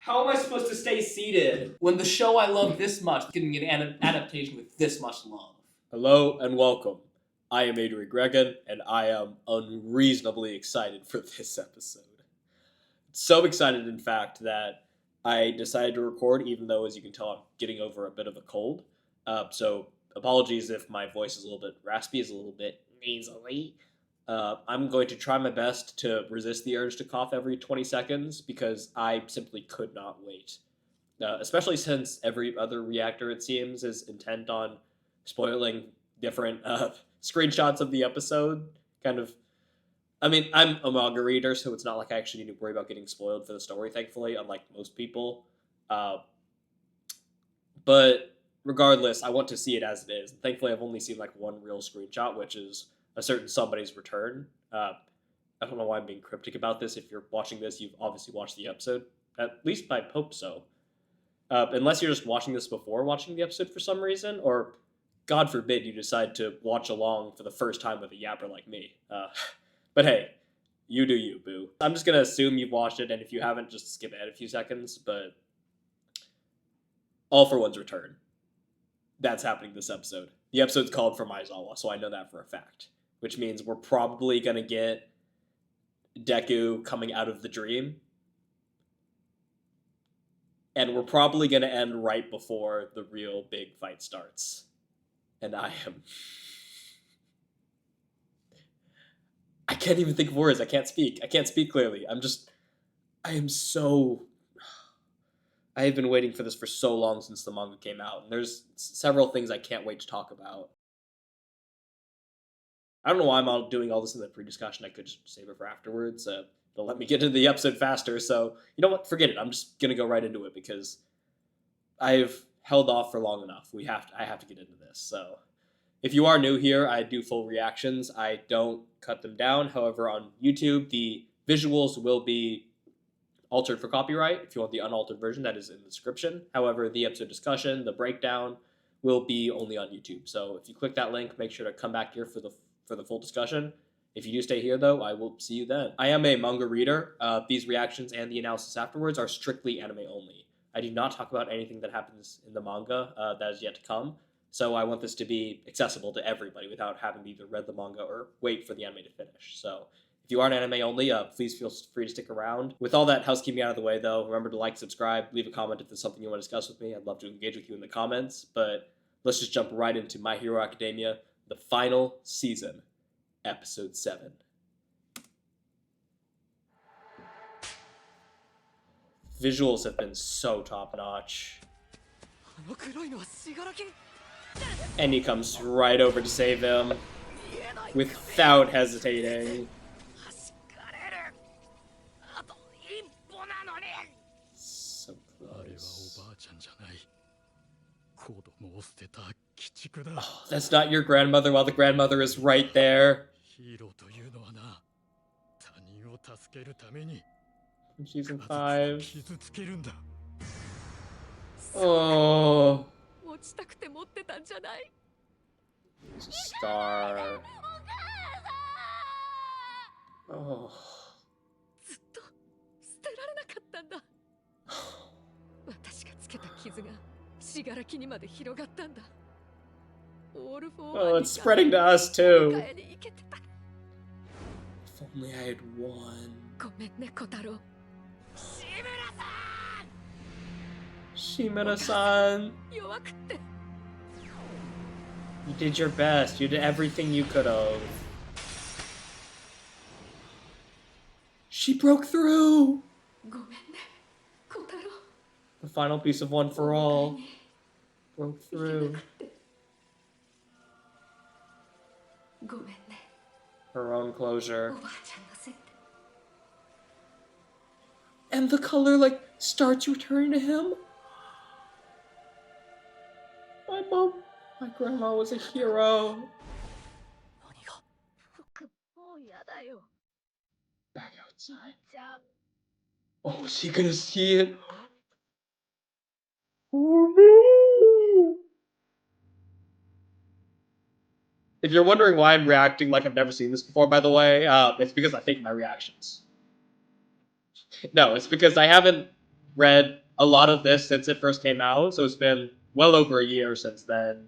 How am I supposed to stay seated when the show I love this much is getting an adaptation with this much love? Hello and welcome. I am Adrian Gregan, and I am unreasonably excited for this episode. So excited, in fact, that I decided to record, even though, as you can tell, I'm getting over a bit of a cold. So apologies if my voice is a little bit raspy, is a little bit nasally. I'm going to try my best to resist the urge to cough every 20 seconds because I simply could not wait. Especially since every other reactor, it seems, is intent on spoiling different screenshots of the episode. I mean, I'm a manga reader, so it's not like I actually need to worry about getting spoiled for the story, thankfully, unlike most people. But regardless, I want to see it as it is. And thankfully, I've only seen like one real screenshot, which is a certain somebody's return. I don't know why I'm being cryptic about this. If you're watching this, you've obviously watched the episode. At least I hope so. Unless you're just watching this before watching the episode for some reason, or God forbid you decide to watch along for the first time with a yapper like me. But hey, you do you, boo. I'm just going to assume you've watched it, and if you haven't, just skip ahead a few seconds, but All for One's return. That's happening this episode. The episode's called From Aizawa, so I know that for a fact. Which means we're probably going to get Deku coming out of the dream. And we're probably going to end right before the real big fight starts. And I can't even think of words. I can't speak. I can't speak clearly. I have been waiting for this for so long since the manga came out. And there's several things I can't wait to talk about. I don't know why I'm doing all this in the pre-discussion. I could just save it for afterwards. They'll let me get into the episode faster. So, you know what? Forget it. I'm just going to go right into it because I've held off for long enough. I have to get into this. So, if you are new here, I do full reactions. I don't cut them down. However, on YouTube, the visuals will be altered for copyright. If you want the unaltered version, that is in the description. However, the episode discussion, the breakdown, will be only on YouTube. So if you click that link, make sure to come back here for the full discussion. If you do stay here, though, I will see you then. I am a manga reader. These reactions and the analysis afterwards are strictly anime only. I do not talk about anything that happens in the manga that is yet to come. So I want this to be accessible to everybody without having to either read the manga or wait for the anime to finish. So if you are an anime only, please feel free to stick around. With all that housekeeping out of the way, though, remember to like, subscribe, leave a comment if there's something you want to discuss with me. I'd love to engage with you in the comments. But let's just jump right into My Hero Academia, the final season, episode 7. Visuals have been so top-notch. And he comes right over to save him without hesitating. So close. Oh, that's not your grandmother while the grandmother is right there. Season 5. Oh. He's a star. Oh. Oh, it's spreading to us too. If only I had won. Shimura-san! You did your best. You did everything you could have. She broke through! The final piece of One for All broke through. Her own closure. And the color, like, starts returning to him? My grandma was a hero. Back outside. Oh, is she gonna see it? Oh no! If you're wondering why I'm reacting like I've never seen this before, by the way, it's because I think my reactions. No, it's because I haven't read a lot of this since it first came out, so it's been well over a year since then.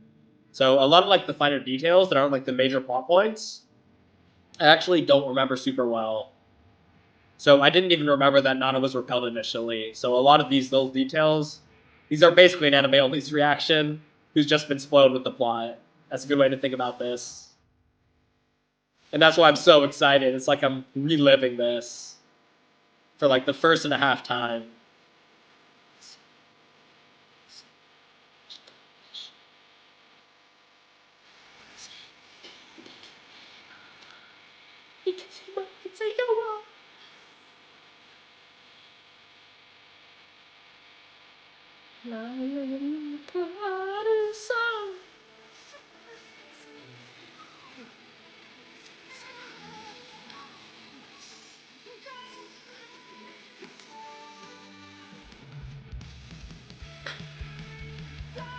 So a lot of like the finer details that aren't like the major plot points, I actually don't remember super well. So I didn't even remember that Nana was repelled initially. So a lot of these little details, these are basically an anime only's reaction, who's just been spoiled with the plot. That's a good way to think about this. And that's why I'm so excited. It's like I'm reliving this for like the first and a half time.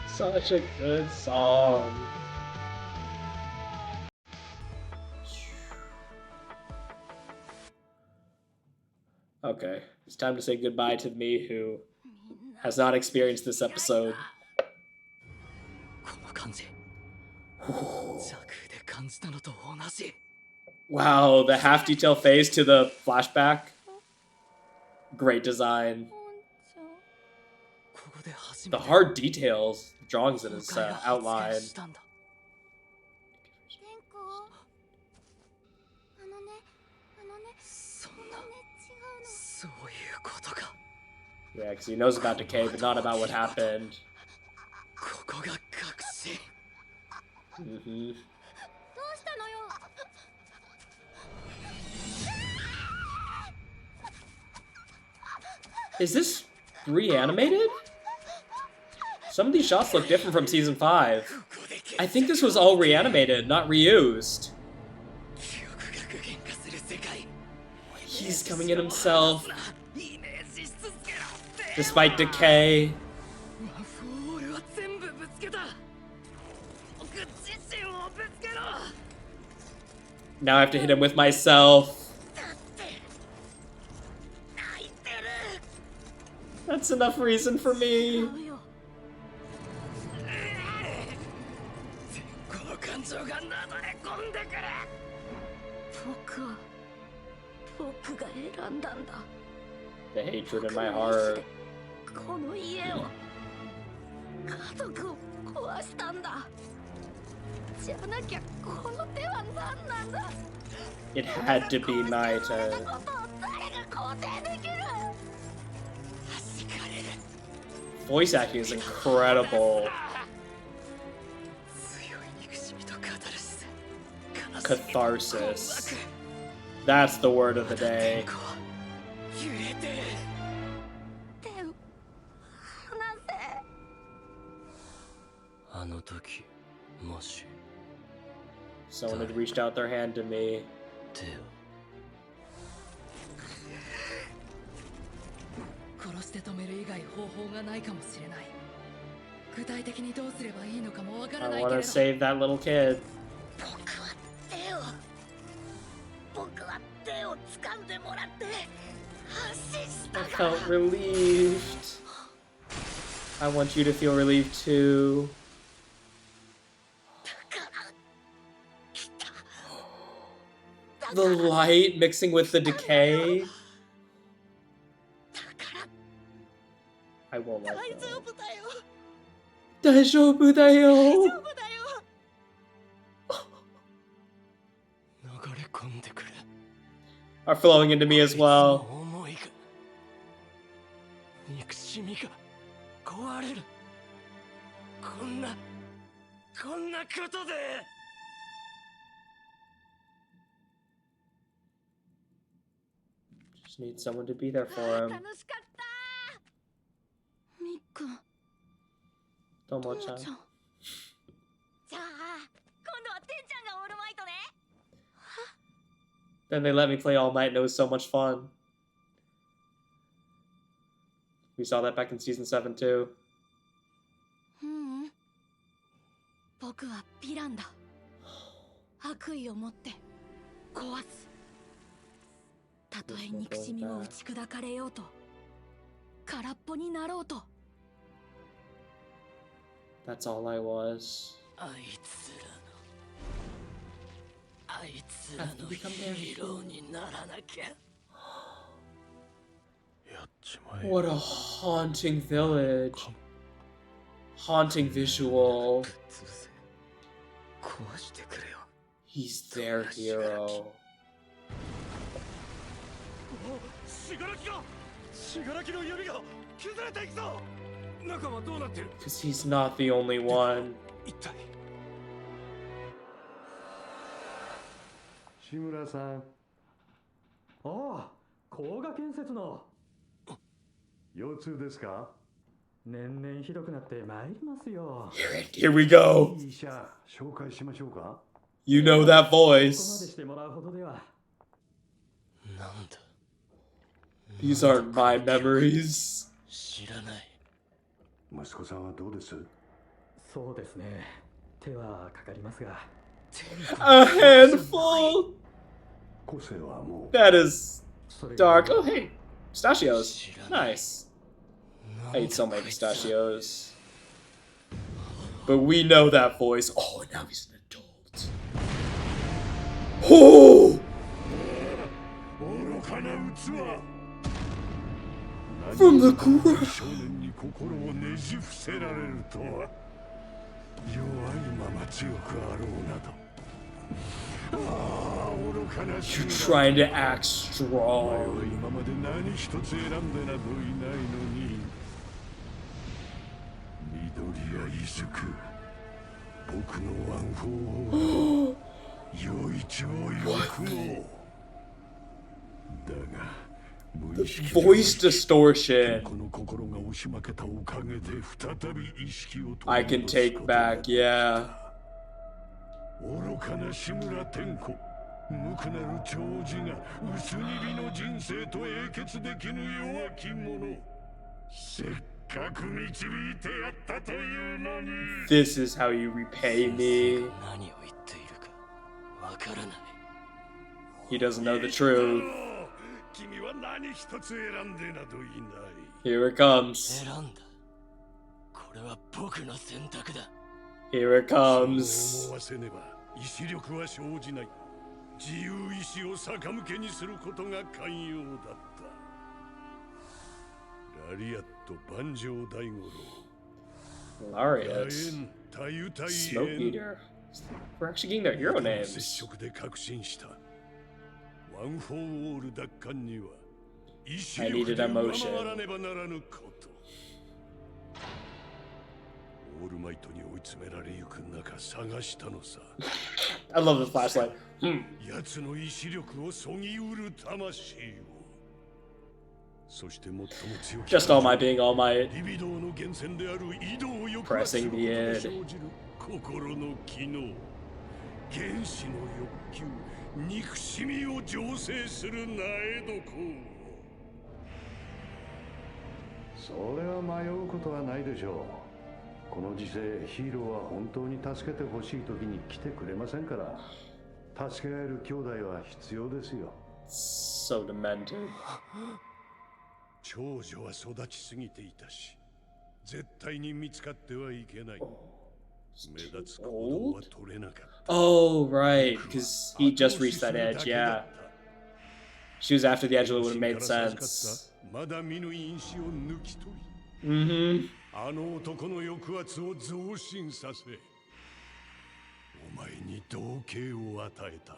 Such a good song. Okay, it's time to say goodbye to me who has not experienced this episode. Wow, the half detail phase to the flashback. Great design. The hard details, drawings in his outline. Yeah, because he knows about Decay, but not about what happened. Mm-hmm. Is this reanimated? Some of these shots look different from Season 5. I think this was all reanimated, not reused. He's coming in himself. Despite Decay. Now I have to hit him with myself. That's enough reason for me. The hatred in my heart. It had to be my turn. Voice acting is incredible. Catharsis. That's the word of the day. Someone had reached out their hand to me. I want to save that little kid. I felt relieved. I want you to feel relieved too. The light mixing with the decay. I won't let go. Daijoubu da yo. Are flowing into me as well. Just need someone to be there for him. Tomo-chan. Then they let me play all night and it was so much fun. We saw that back in Season 7 too. 空っぽになろうと。 That's all I was. あいつらのヒーローにならなきゃ。 What a haunting village. Haunting visual. 壊してくれよ。 He's their hero. 死柄木の指が崩れていくぞ。中はどうなってる？ Because he's not the only one. 一体。志村さん。ああ、甲賀建設の。腰痛ですか？年々ひどくなってまいりますよ。Here we go. いい医者紹介しましょうか。 You know that ここまで voice. してもらうほどでは。なんだ。 These aren't my memories. 知らない。息子さんはどうです？そうですね。手はかかりますが。 A handful? 個性はもう。 That is dark. Oh, hey. Pistachios. Nice. I eat so many pistachios. But we know that voice. Oh, and now he's an adult. Oh! 愚かな器。 From the ground. 少年に心をねじ伏せられるとは。弱いまま強くあろうなど。ああ、愚かな You're trying to act お前は strong. 今まで何一つ選んでなどいないのに。緑や異色、僕のワンフォー。良いちをよくも。だが。 Voice distortion. この心が押し負けたおかげで再び意識を I can take back, yeah. 愚かな志村天子、無垢なる長寿が薄切りの人生と英傑できぬ弱き者。せっかく導いてやったというのに。 This is how you repay me. 何を言っているかわからない。 He doesn't know the truth. 君は何一つ選んでなどいない。 Here it comes. 選んだ。これは僕の選択だ。 Here it そう comes. 思わせねば意志力は生じない。自由意志を逆向けにすることが寛容だった。ラリアット万丈大五郎。 Glorious. Smoke Eater. We're actually getting their hero 接 names. 触で確信した。ワン・フォー・オール奪還には意志 I 力 needed で上 emotion. 回らねばならぬこと。オールマイトに追い詰められゆく中探したのさ。 I love the flashlight. 奴の意志力をそぎうる魂を。そして最も強き Just all my being all my リビドーの源泉である移動を抑 Pressing 圧すること the で id. 生じる心の機能。原始の欲求、憎しみを醸成する苗床。それは迷うことはないでしょう。この時世、ヒーローは本当に助けてほしい時に来てくれませんから。助け合える兄弟は必要ですよ。so demented. 長女は育ちすぎていたし、絶対に見つかってはいけない。目立つ行動は取れなかった。 Oh, right, because he just reached that edge, yeah. She was after the edge, it would have made sense. まだ見ぬ因子を抜き取り、 Mm-hmm. あの男の抑圧を増進させ、お前に同型を与えた。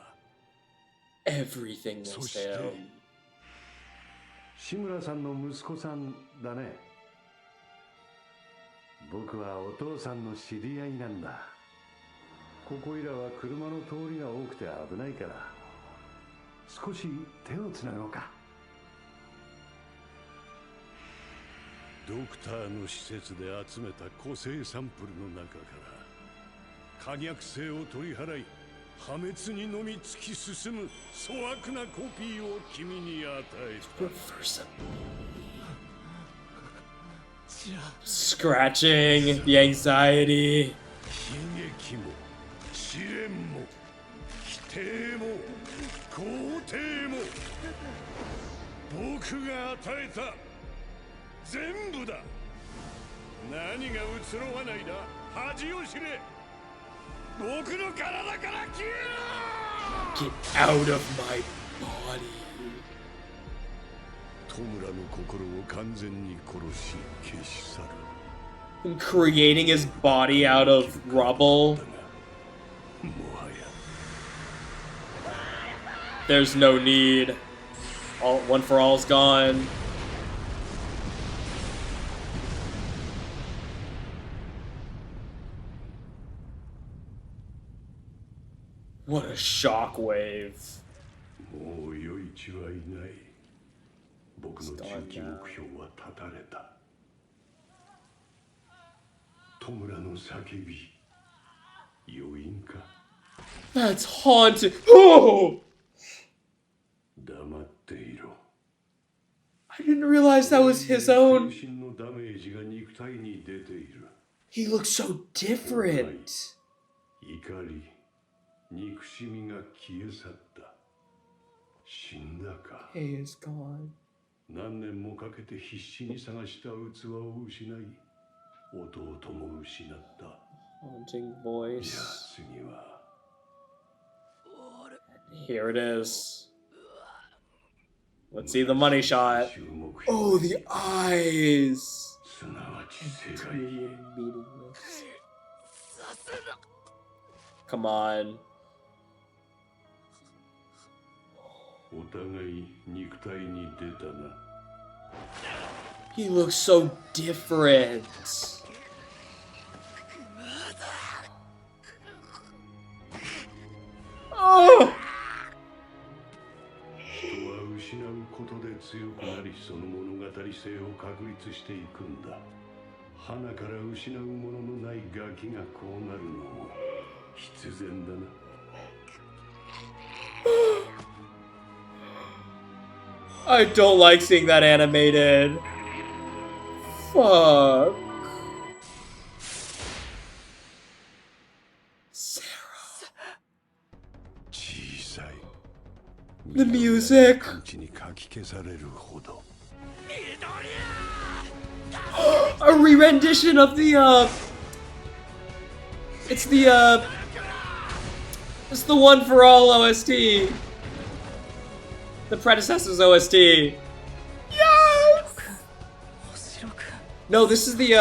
Everything そ was して him. 志村さんの息子さんだね。僕はお父さんの知り合いなんだ。ここいらは車の通りが多くて危ないから少し手をつなごうか。ドクターの施設で集めた個性サンプルの中から可逆性を取り払い破滅にのみ突き進む粗悪なコピーを君に与えた。 Reverse him. Scratching the anxiety. 悲劇も試練も否定も肯定も僕が与えた。全部だ。何が移ろわないだ。恥を知れ。僕の体から消えろ。 Get out of my body. トムラの心を完全に殺し消し去る。 And creating his body out of rubble. もはや There's no need. All one for all's gone. What a shockwave. もう余一はいない。僕の中期目標は絶たれた。トムラの叫び、余韻か。 That's haunted. Oh! 黙っていろ。 I didn't realize that was his own. 精神のダメージが肉体に出ている。 He looks so different. 怒り、憎しみが消え去った。死んだか。 He is gone. 何年もかけて必死に探した器を失い、弟も失った。 Haunting いや、 voice. 次は。 Here it is. Let's see the money shot. Oh, the eyes. すなわち世界。 Meaningless. Come on. お互い肉体に出たな。 He looks so different. Oh! 人は失うことで強くなり、その物語性を確立していくんだ。花から失うもののないガキがこうなるのも必然だな。 I don't like seeing that animated. Fuck. Sarah. 小さい。 The music. 地にかき消されるほど。 A re-rendition of the It's the it's the One for All OST. The predecessor's OST. Yes! No, this is the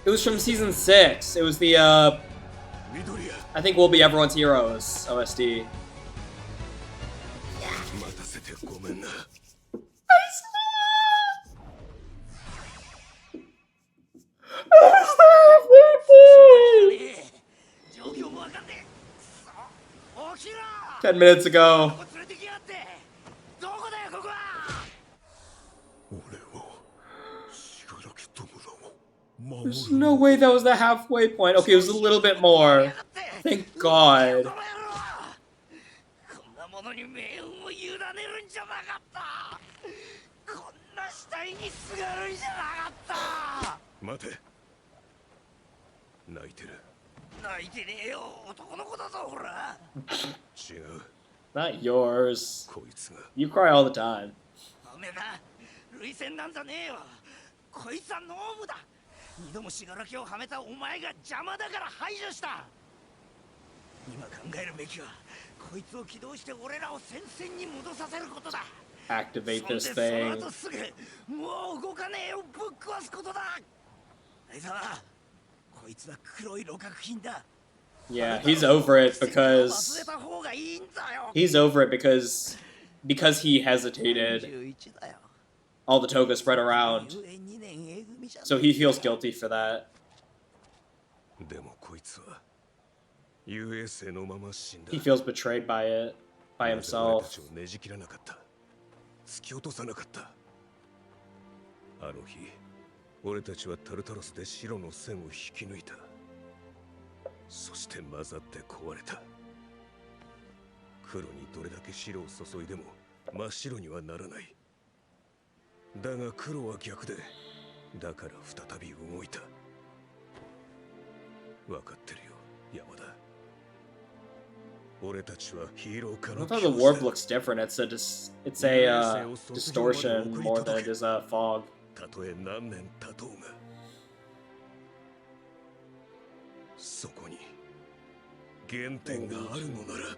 it was from season 6. It was the I think We'll Be Everyone's Heroes OST. Ten minutes ago. There's no way that was the halfway point. Okay, it was a little bit more. Thank God. Not yours. You cry all the time. 二度も死柄木をはめたお前が邪魔だから排除した。今考えるべきはこいつを起動して俺らを戦線に戻させることだ。 Activate this その thing. 後すぐもう動かねえよぶっ壊すことだ。あいつはこいつは黒い鹵獲品だ。 Yeah, he's over it because he hesitated. All the toga spread around. So he feels guilty for that. でもこいつは USA のまま死んだ。 He feels betrayed by it, by 俺た himself. ちをねじ切らなかった。突き落とさなかった。あの日、俺たちはタルタロスで白の線を引き抜いた。そして混ざって壊れた。黒にどれだけ白を注いでも真っ白にはならない。だが黒は逆で、だから再び動いた。分かってるよ、山田。俺たちはヒーローか I ら thought the warp looks different. It's a distortion more than it is a fog. たとえ何年経とうがそこに原点があるのなら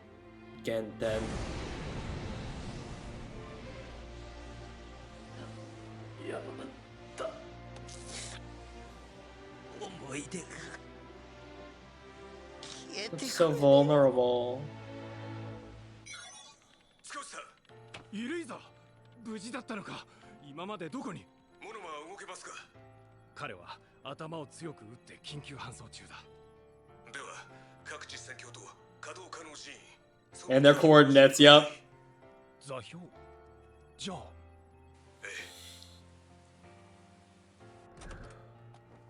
Again, then やだ。思い出が消えて it's so vulnerable. 使うしたイレイザー無事だったのか。今までどこに？モノマは動けますか。彼は頭を強く打って緊急搬送中だ。では各地戦況と稼働可能シーン And their coordinates, yep. 座標じゃあ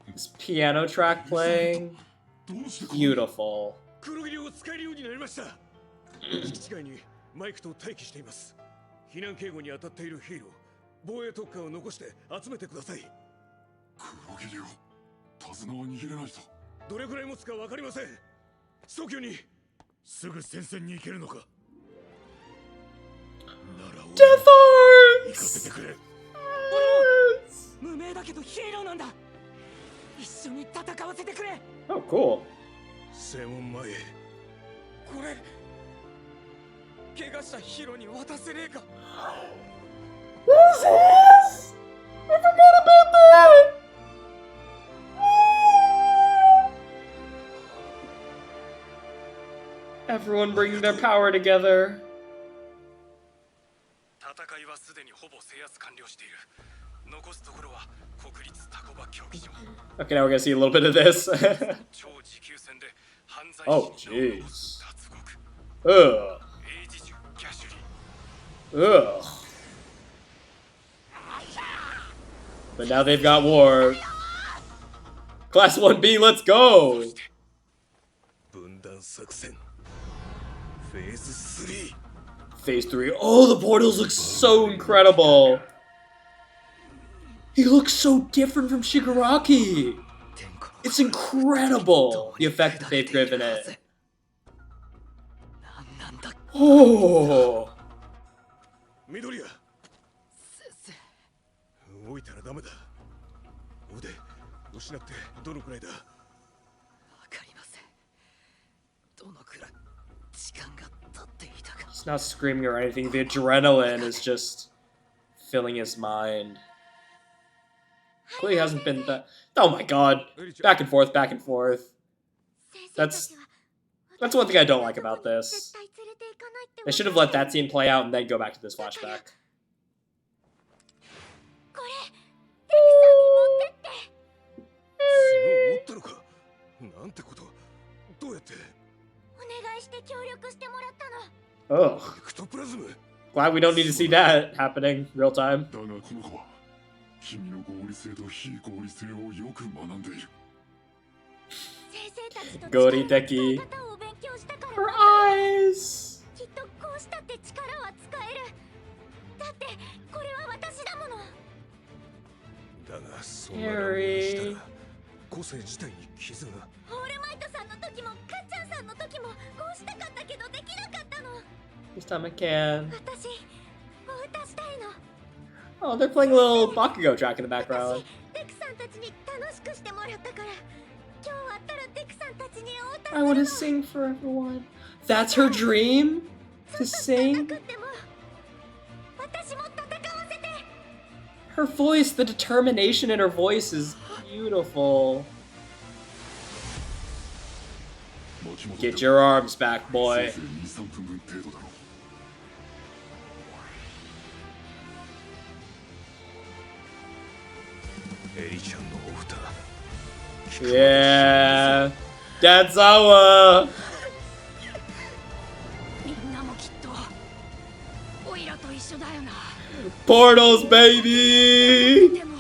This piano track playing. Beautiful. 黒霧を使えるようになりました。敷地外にマイクと待機しています。避難警護に当たっているヒーロー、防衛特化を残して集めてください。黒霧を手綱は逃げれないと。どれくらい持つかわかりません。早急にすぐ戦線に行けるのか。なら Death 行かせて Arts! くれ。無名だけどヒーローなんだ。一緒に戦わせてくれ。 Oh, cool. 正門前へ。これ怪我したヒーローに渡せねえか。 What is this? I forgot about that! Everyone bringing their power together. 戦いはすでにほぼ制圧完了している。残すところは国立タコバ競技場。 Okay, now we're gonna see a little bit of this. 超持久戦で犯罪 Oh, 者に名を残 jeez. す脱獄。 Ugh. 英治中キャシュリー。 Ugh. But now they've got war. Class 1B, let's go! 分断作戦。フェーズ3。 Phase 3. Oh, the portals look so incredible! He looks so different from Shigaraki! It's incredible! The effect that they've given it. Oh! 緑谷。動いたらダメだ。腕失ってどのくらいだ。わかりません。どのくらい時間が経っていたか。 He's not screaming or anything. The adrenaline is just filling his mind. Clearly hasn't been that. Oh my god! Back and forth, back and forth. That's one thing I don't like about this. They should have let that scene play out and then go back to this flashback. これデクさんに持ってって。角を折ったのか。なんてこと。どうやって。お願いして協力してもらったの。 Oh. エクトプラズム。 Glad we don't need to see that happening real time. だがこの子は君の合理性と非合理性をよく学んでいる。先生たちと Gory 力 Decay. の使い方を勉強したから Her eyes! きっとこうしたって力は使える。だってこれは私だもの。だがそんな乱暴にしたら個性自体に傷が。オールマイトさんの時もカッチャンさんの時もこうしたかったけどできなかったの。 This time I can. 私お歌したいの。 Oh, they're playing a little Bakugo track in the background. デクさんたちに楽しくしてもらったから今日終わったらデクさんたちにお歌 I want to sing for everyone. That's her dream? To な sing? くっても私も戦わせて。 Her voice, the determination in her voice is beautiful. Get your arms back, boy. せいぜい2、3分分程度だろう。エリちゃんのお歌。 Yeah. Dadzawa. みんなもきっとオイラと一緒だよな。 Portals, baby. でも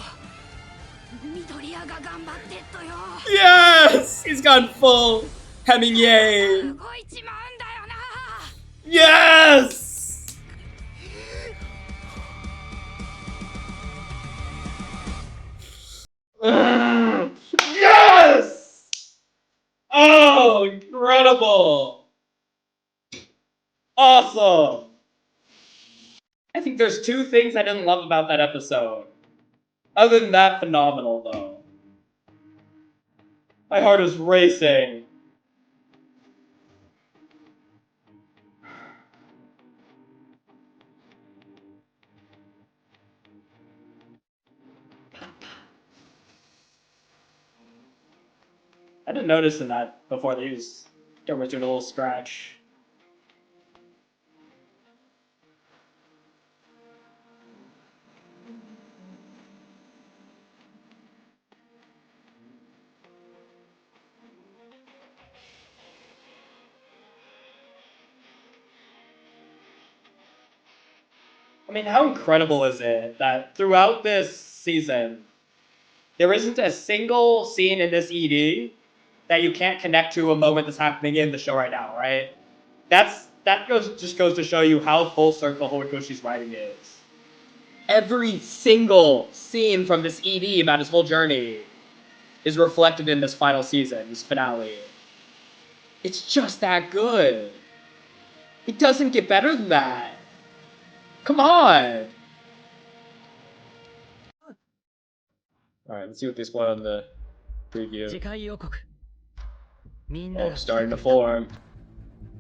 緑谷が頑張ってっとよ。 Yes. He's gone full Hemingway. 動いちまうんだよな。 Yes. Yes! Oh, incredible! awesome! I think there's two things I didn't love about that episode. Other than that, phenomenal though. My heart is racing. I didn't notice in that before they was doing a little scratch. I mean, how incredible is it that throughout this season, there isn't a single scene in this ED that you can't connect to a moment that's happening in the show right now, right? That just goes to show you how full circle Horikoshi's writing is. Every single scene from this ED about his whole journey is reflected in this final season, this finale. It's just that good. It doesn't get better than that. Come on. Alright, let's see what they spoil in the preview. 次回予告みんな Oh, が starting to form.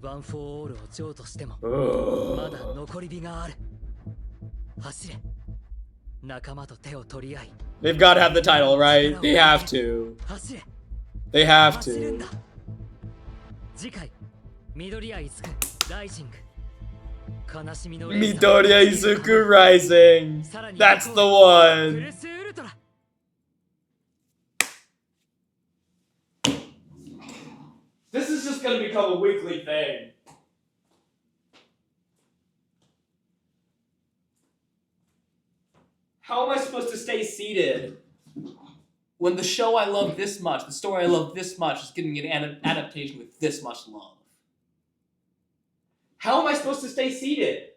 ワン・フォー・オールを譲渡しても Ugh. まだ残り火がある走れ仲間と手を取り合い They've got to have the title, right? They have to. 走れ They have 走るん to. だ次回緑谷いつくライジング悲しみの Midoriya Izuku Rising. That's the プ one. レスウルトラ This is just gonna become a weekly thing. How am I supposed to stay seated when the show I love this much, the story I love this much, is getting an adaptation with this much love? How am I supposed to stay seated?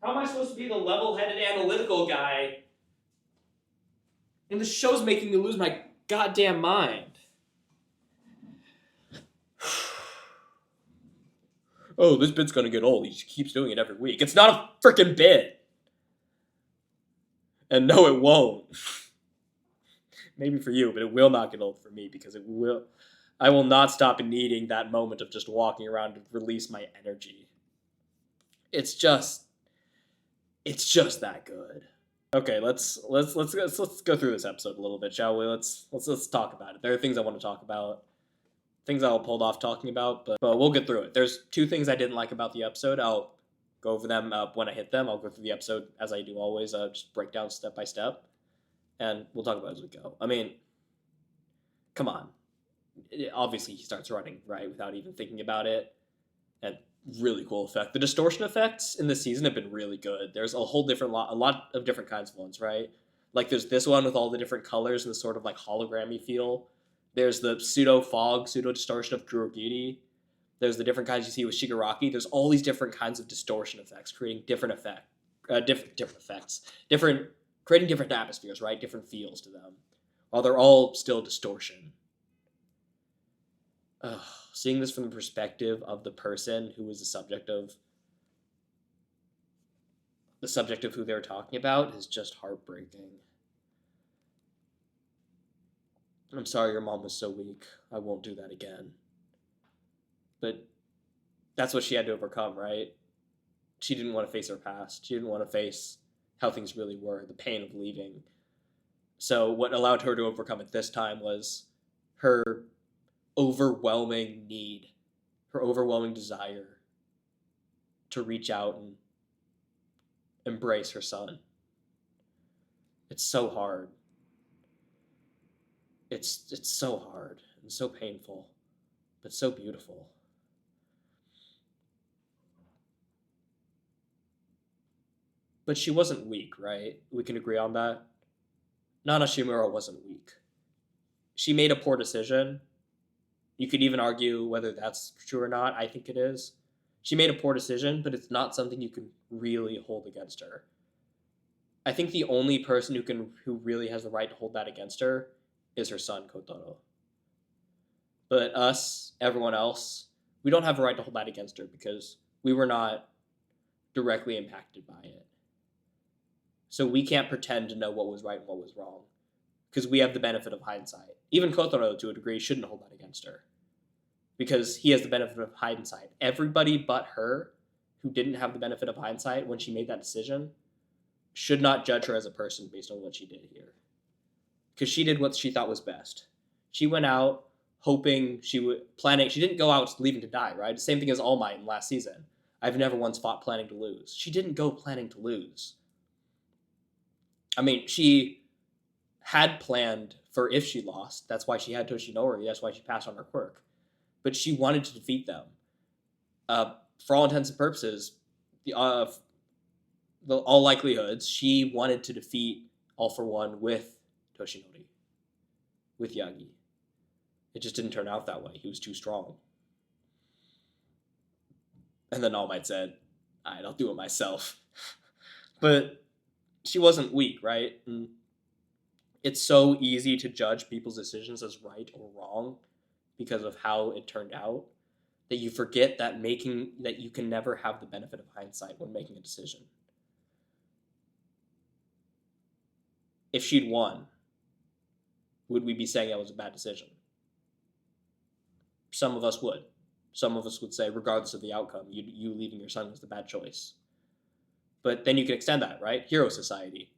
How am I supposed to be the level-headed analytical guy and the show's making me lose my goddamn mind? Oh, this bit's gonna get old. He just keeps doing it every week. It's not a freaking bit. And no, it won't. Maybe for you, but it will not get old for me because it will. I will not stop needing that moment of just walking around to release my energy. It's just that good. Okay, let's go through this episode a little bit, shall we? Let's talk about it. There are things I want to talk about. Things I'll pulled off talking about, but we'll get through it. There's two things I didn't like about the episode. I'll go over them when I hit them. I'll go through the episode as I do always, just break down step by step, and we'll talk about it as we go. I mean, come on. Obviously, he starts running, right, without even thinking about it, and really cool effect. The distortion effects in this season have been really good. There's a whole different a lot of different kinds of ones, right? Like, there's this one with all the different colors and the sort of, like, hologrammy feel. There's the pseudo-fog, pseudo-distortion of Kurogiri. There's the different kinds you see with Shigaraki. There's all these different kinds of distortion effects, creating different effects. Creating different atmospheres, right? Different feels to them. While they're all still distortion. Seeing this from the perspective of the person who was the subject of who they're talking about is just heartbreaking. I'm sorry your mom was so weak. I won't do that again. But that's what she had to overcome, right? She didn't want to face her past. She didn't want to face how things really were, the pain of leaving. So what allowed her to overcome it this time was her overwhelming need, her overwhelming desire to reach out and embrace her son. It's so hard. It's so hard and so painful, but so beautiful. But she wasn't weak, right? We can agree on that. Nana Shimura wasn't weak. She made a poor decision. You could even argue whether that's true or not. I think it is. She made a poor decision, but it's not something you can really hold against her. I think the only person who really has the right to hold that against her is her son, Kotaro. But us, everyone else, We don't have a right to hold that against her because we were not directly impacted by it. So we can't pretend to know what was right and what was wrong because we have the benefit of hindsight. Even Kotaro, to a degree, shouldn't hold that against her because he has the benefit of hindsight. Everybody but her who didn't have the benefit of hindsight when she made that decision should not judge her as a person based on what she did here. Because she did what she thought was best. She went out hoping she didn't go out leaving to die, right? Same thing as All Might in last season. I've never once fought planning to lose. She didn't go planning to lose. I mean, she had planned for if she lost. That's why she had Toshinori. That's why she passed on her quirk. But she wanted to defeat them. For all intents and purposes, all likelihoods, she wanted to defeat All For One with Toshinori, with Yagi. It just didn't turn out that way. He was too strong. And then All Might said, all right, I'll do it myself. But she wasn't weak, right? And it's so easy to judge people's decisions as right or wrong because of how it turned out that you forget that you can never have the benefit of hindsight when making a decision. If she'd won, would we be saying that was a bad decision? Some of us would. Some of us would say, regardless of the outcome, you leaving your son was the bad choice. But then you can extend that, right? Hero society.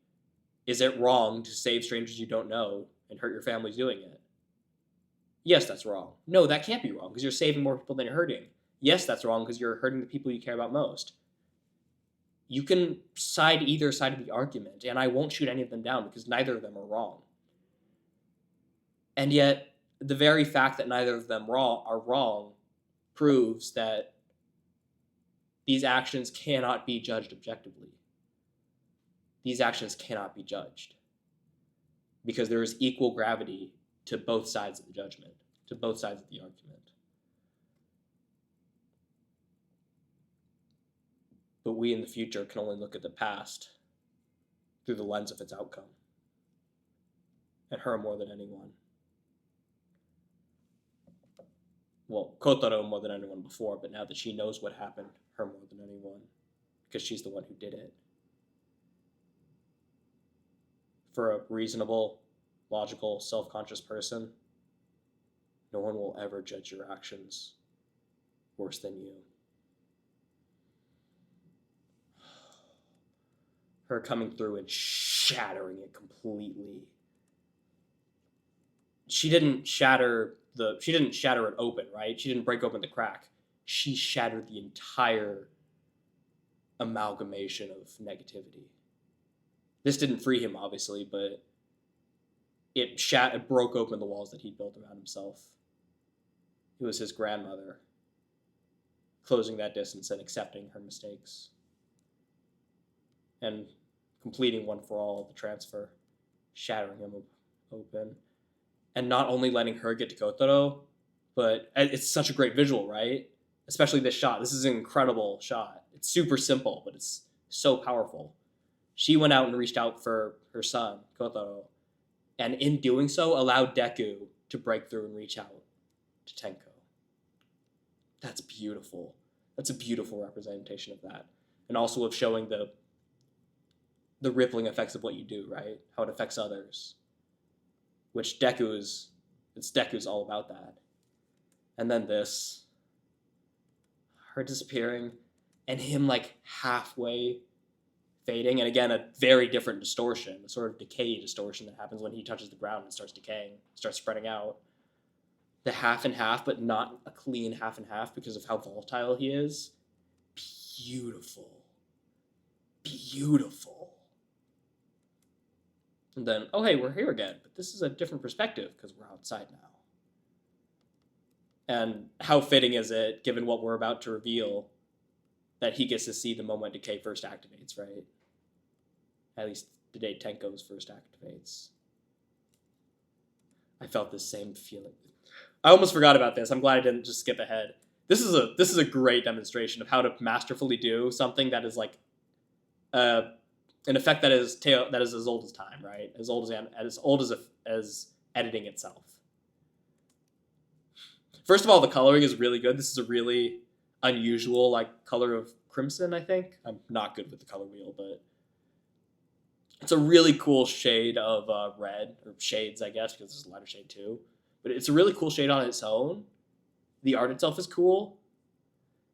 Is it wrong to save strangers you don't know and hurt your families doing it? Yes, that's wrong. No, that can't be wrong because you're saving more people than you're hurting. Yes, that's wrong because you're hurting the people you care about most. You can side either side of the argument, and I won't shoot any of them down because neither of them are wrong. And yet, the very fact that neither of them are wrong proves that these actions cannot be judged objectively. These actions cannot be judged because there is equal gravity to both sides of the judgment, to both sides of the argument. But we in the future can only look at the past through the lens of its outcome. And her more than anyone. Well, Kotaro more than anyone before, but now that she knows what happened, her more than anyone, because she's the one who did it. For a reasonable, logical, self-conscious person, no one will ever judge your actions worse than you. Her coming through and shattering it completely. She didn't shatter it open, right? She didn't break open the crack. She shattered the entire amalgamation of negativity. This didn't free him, obviously, but it broke open the walls that he built around himself. It was his grandmother closing that distance and accepting her mistakes. And completing one for all the transfer, shattering him open. And not only letting her get to Kotaro, but it's such a great visual, right? Especially this shot. This is an incredible shot. It's super simple, but it's so powerful. She went out and reached out for her son, Kotaro, and in doing so, allowed Deku to break through and reach out to Tenko. That's beautiful. That's a beautiful representation of that. And also of showing the rippling effects of what you do, right? How it affects others. Which Deku's all about that. And then this, her disappearing, and him like halfway fading, and again, a very different distortion, a sort of decay distortion that happens when he touches the ground and starts decaying, starts spreading out. The half and half, but not a clean half and half because of how volatile he is. Beautiful. Beautiful. And then, oh hey, we're here again, but this is a different perspective because we're outside now. And how fitting is it, given what we're about to reveal, that he gets to see the moment Decay first activates, right? At least the day Tenko's first activates. I felt the same feeling. I almost forgot about this. I'm glad I didn't just skip ahead. This is a great demonstration of how to masterfully do something that is like an effect that is as old as time, right? As old as editing itself. First of all, the coloring is really good. This is a really unusual like color of crimson, I think. I'm not good with the color wheel, but it's a really cool shade of red, or shades, I guess, because it's a lighter shade too. But it's a really cool shade on its own. The art itself is cool.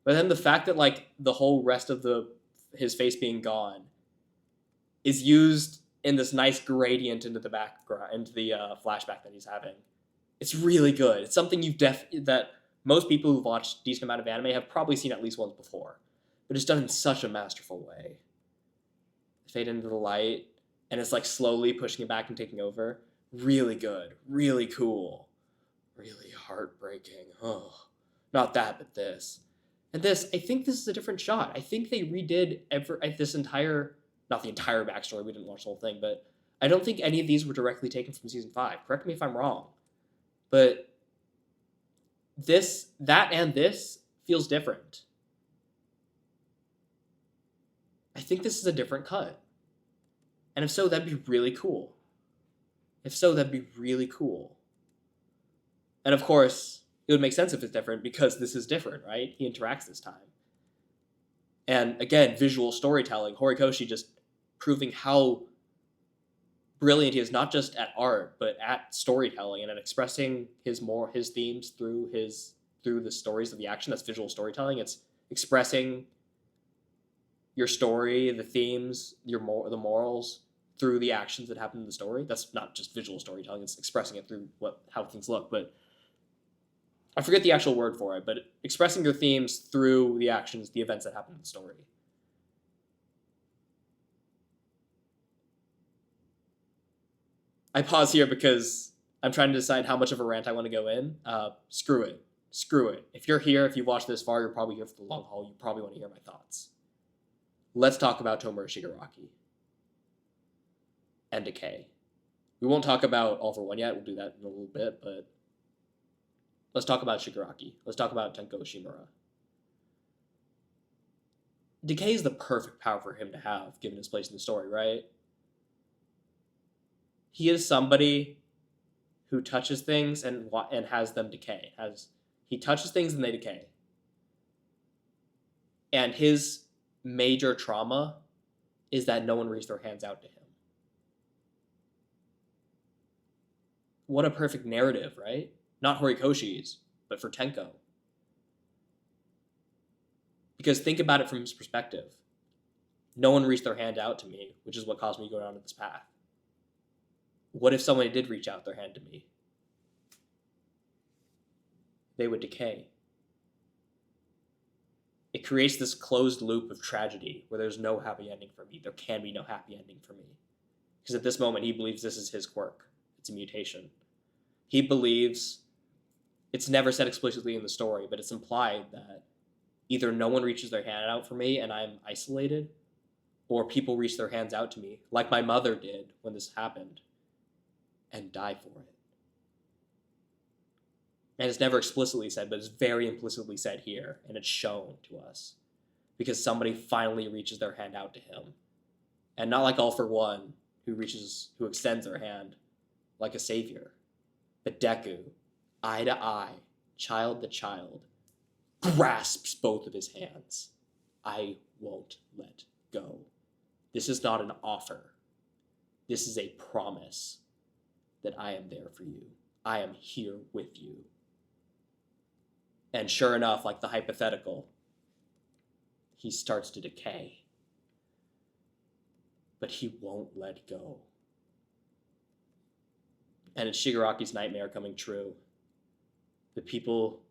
But then the fact that like the whole rest of his face being gone is used in this nice gradient into the background, into the flashback that he's having. It's really good. It's something that most people who've watched a decent amount of anime have probably seen at least once before. But it's done in such a masterful way. Fade into the light, and it's like slowly pushing it back and taking over. Really good. Really cool. Really heartbreaking. Oh, not that, but this. And this, I think this is a different shot. I think they redid this entire, not the entire backstory, we didn't watch the whole thing, but I don't think any of these were directly taken from season 5. Correct me if I'm wrong. But that feels different. I think this is a different cut. And if so, that'd be really cool. If so, that'd be really cool. And of course, it would make sense if it's different because this is different, right? He interacts this time. And again, visual storytelling. Horikoshi just proving how brilliant he is, not just at art, but at storytelling and at expressing his themes through the stories of the action. That's visual storytelling. It's expressing your story, the themes, the morals through the actions that happen in the story. That's not just visual storytelling. It's expressing it through how things look. But I forget the actual word for it, but expressing your themes through the actions, the events that happen in the story. I pause here because I'm trying to decide how much of a rant I want to go in. Screw it. If you're here, if you've watched this far, you're probably here for the long haul. You probably want to hear my thoughts. Let's talk about Tomura Shigaraki and Decay. We won't talk about All for One yet. We'll do that in a little bit, but let's talk about Shigaraki. Let's talk about Tenko Shimura. Decay is the perfect power for him to have, given his place in the story, right? He is somebody who touches things and has them decay. He touches things and they decay. And his major trauma is that no one reached their hands out to him. What a perfect narrative, right? Not Horikoshi's, but for Tenko. Because think about it from his perspective. No one reached their hand out to me, which is what caused me to go down this path. What if somebody did reach out their hand to me? They would decay. It creates this closed loop of tragedy where there's no happy ending for me. There can be no happy ending for me. Because at this moment, he believes this is his quirk. It's a mutation. He believes, it's never said explicitly in the story, but it's implied that either no one reaches their hand out for me and I'm isolated, or people reach their hands out to me, like my mother did when this happened, and die for it. And it's never explicitly said, but it's very implicitly said here, and it's shown to us. Because somebody finally reaches their hand out to him. And not like All for One, who extends their hand like a savior. But Deku, eye to eye, child to child, grasps both of his hands. I won't let go. This is not an offer. This is a promise that I am there for you. I am here with you. And sure enough, like the hypothetical, he starts to decay. But he won't let go. And it's Shigaraki's nightmare coming true. The people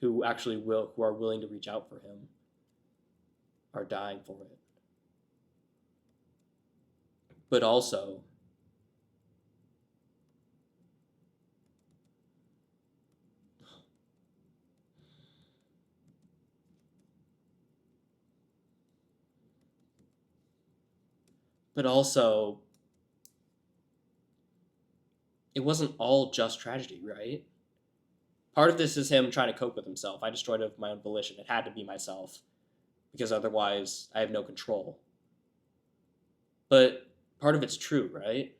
who are willing to reach out for him are dying for it. But also, it wasn't all just tragedy, right? Part of this is him trying to cope with himself. I destroyed it of my own volition. It had to be myself, because otherwise I have no control. But part of it's true, right?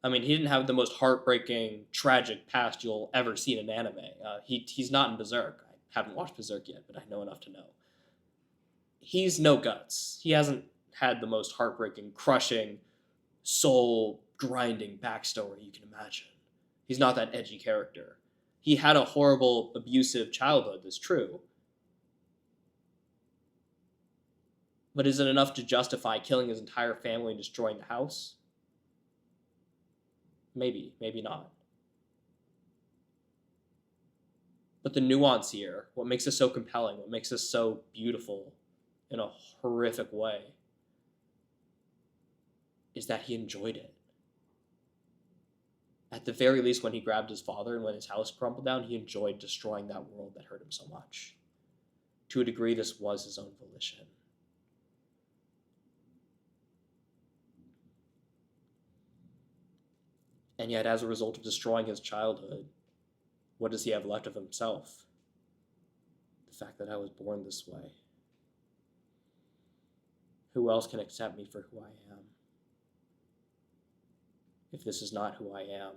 I mean, he didn't have the most heartbreaking, tragic past you'll ever see in an anime. He's not in Berserk. I haven't watched Berserk yet, but I know enough to know. He's no guts. He hasn't had the most heartbreaking, crushing, soul-grinding backstory you can imagine. He's not that edgy character. He had a horrible, abusive childhood, that's true. But is it enough to justify killing his entire family and destroying the house? Maybe, maybe not. But the nuance here, what makes this so compelling, what makes this so beautiful in a horrific way, is that he enjoyed it. At the very least, when he grabbed his father and when his house crumbled down, he enjoyed destroying that world that hurt him so much. To a degree, this was his own volition. And yet, as a result of destroying his childhood, what does he have left of himself? The fact that I was born this way. Who else can accept me for who I am? If this is not who I am,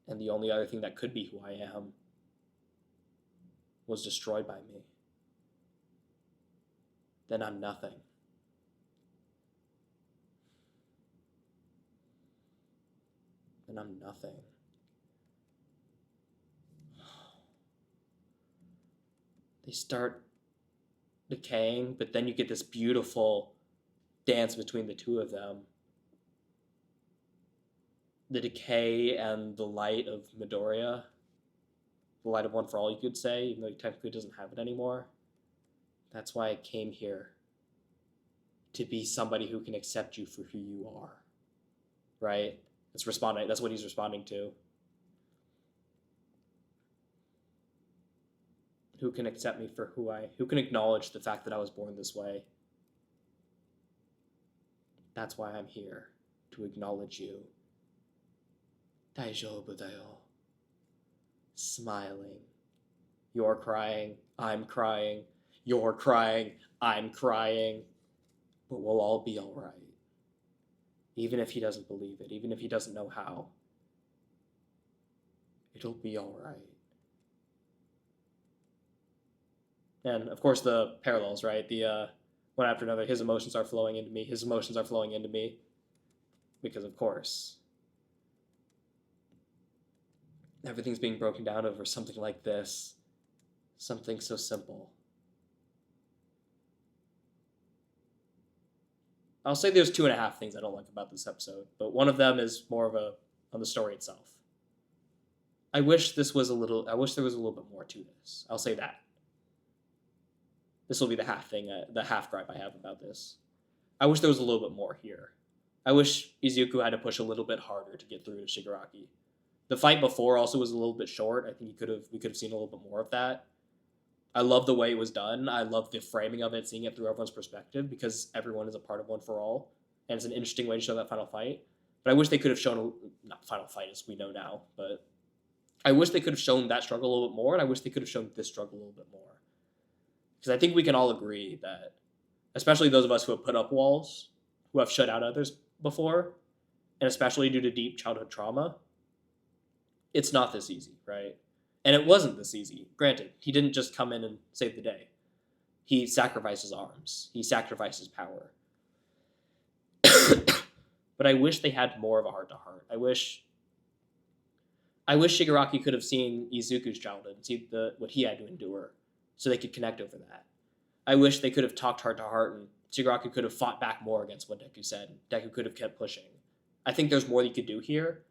and the only other thing that could be who I am was destroyed by me, then I'm nothing. Then I'm nothing. They start decaying, but then you get this beautiful dance between the two of them. The decay and the light of Midoriya. The light of One for All, you could say, even though he technically doesn't have it anymore. That's why I came here. To be somebody who can accept you for who you are. Right? That's what he's responding to. Who can accept me for who can acknowledge the fact that I was born this way? That's why I'm here, to acknowledge you. Daijoubu da yo. Smiling. You're crying, I'm crying, you're crying, I'm crying. But we'll all be alright. Even if he doesn't believe it, even if he doesn't know how. It'll be alright. And of course the parallels, right? The one after another, his emotions are flowing into me, his emotions are flowing into me. Because of course, everything's being broken down over something like this. Something so simple. I'll say there's 2.5 things I don't like about this episode, but one of them is more of on the story itself. I wish there was a little bit more to this. I'll say that. This will be the half gripe I have about this. I wish there was a little bit more here. I wish Izuku had to push a little bit harder to get through to Shigaraki. The fight before also was a little bit short. I think we could have seen a little bit more of that. I love the way it was done. I love the framing of it, seeing it through everyone's perspective, because everyone is a part of One for All, and it's an interesting way to show that final fight. But I wish they could have shown, not final fight as we know now, but I wish they could have shown that struggle a little bit more, and I wish they could have shown this struggle a little bit more. Because I think we can all agree that, especially those of us who have put up walls, who have shut out others before, and especially due to deep childhood trauma, it's not this easy, right? And it wasn't this easy. Granted, he didn't just come in and save the day. He sacrificed his arms. He sacrificed his power. But I wish they had more of a heart-to-heart. I wish Shigaraki could have seen Izuku's childhood and see what he had to endure, so they could connect over that. I wish they could have talked heart-to-heart and Shigaraki could have fought back more against what Deku said. Deku could have kept pushing. I think there's more that you could do here,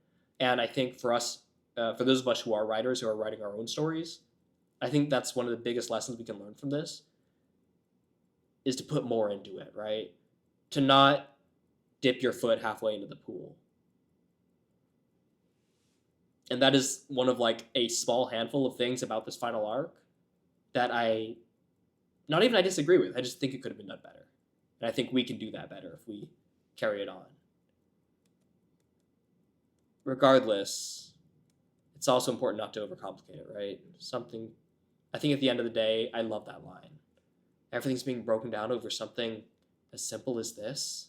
and I think for us, for those of us who are writers, who are writing our own stories, I think that's one of the biggest lessons we can learn from this, is to put more into it, right? To not dip your foot halfway into the pool. And that is one of a small handful of things about this final arc that I disagree with. I just think it could have been done better. And I think we can do that better if we carry it on. Regardless, it's also important not to overcomplicate it, right? I think at the end of the day, I love that line. Everything's being broken down over something as simple as this.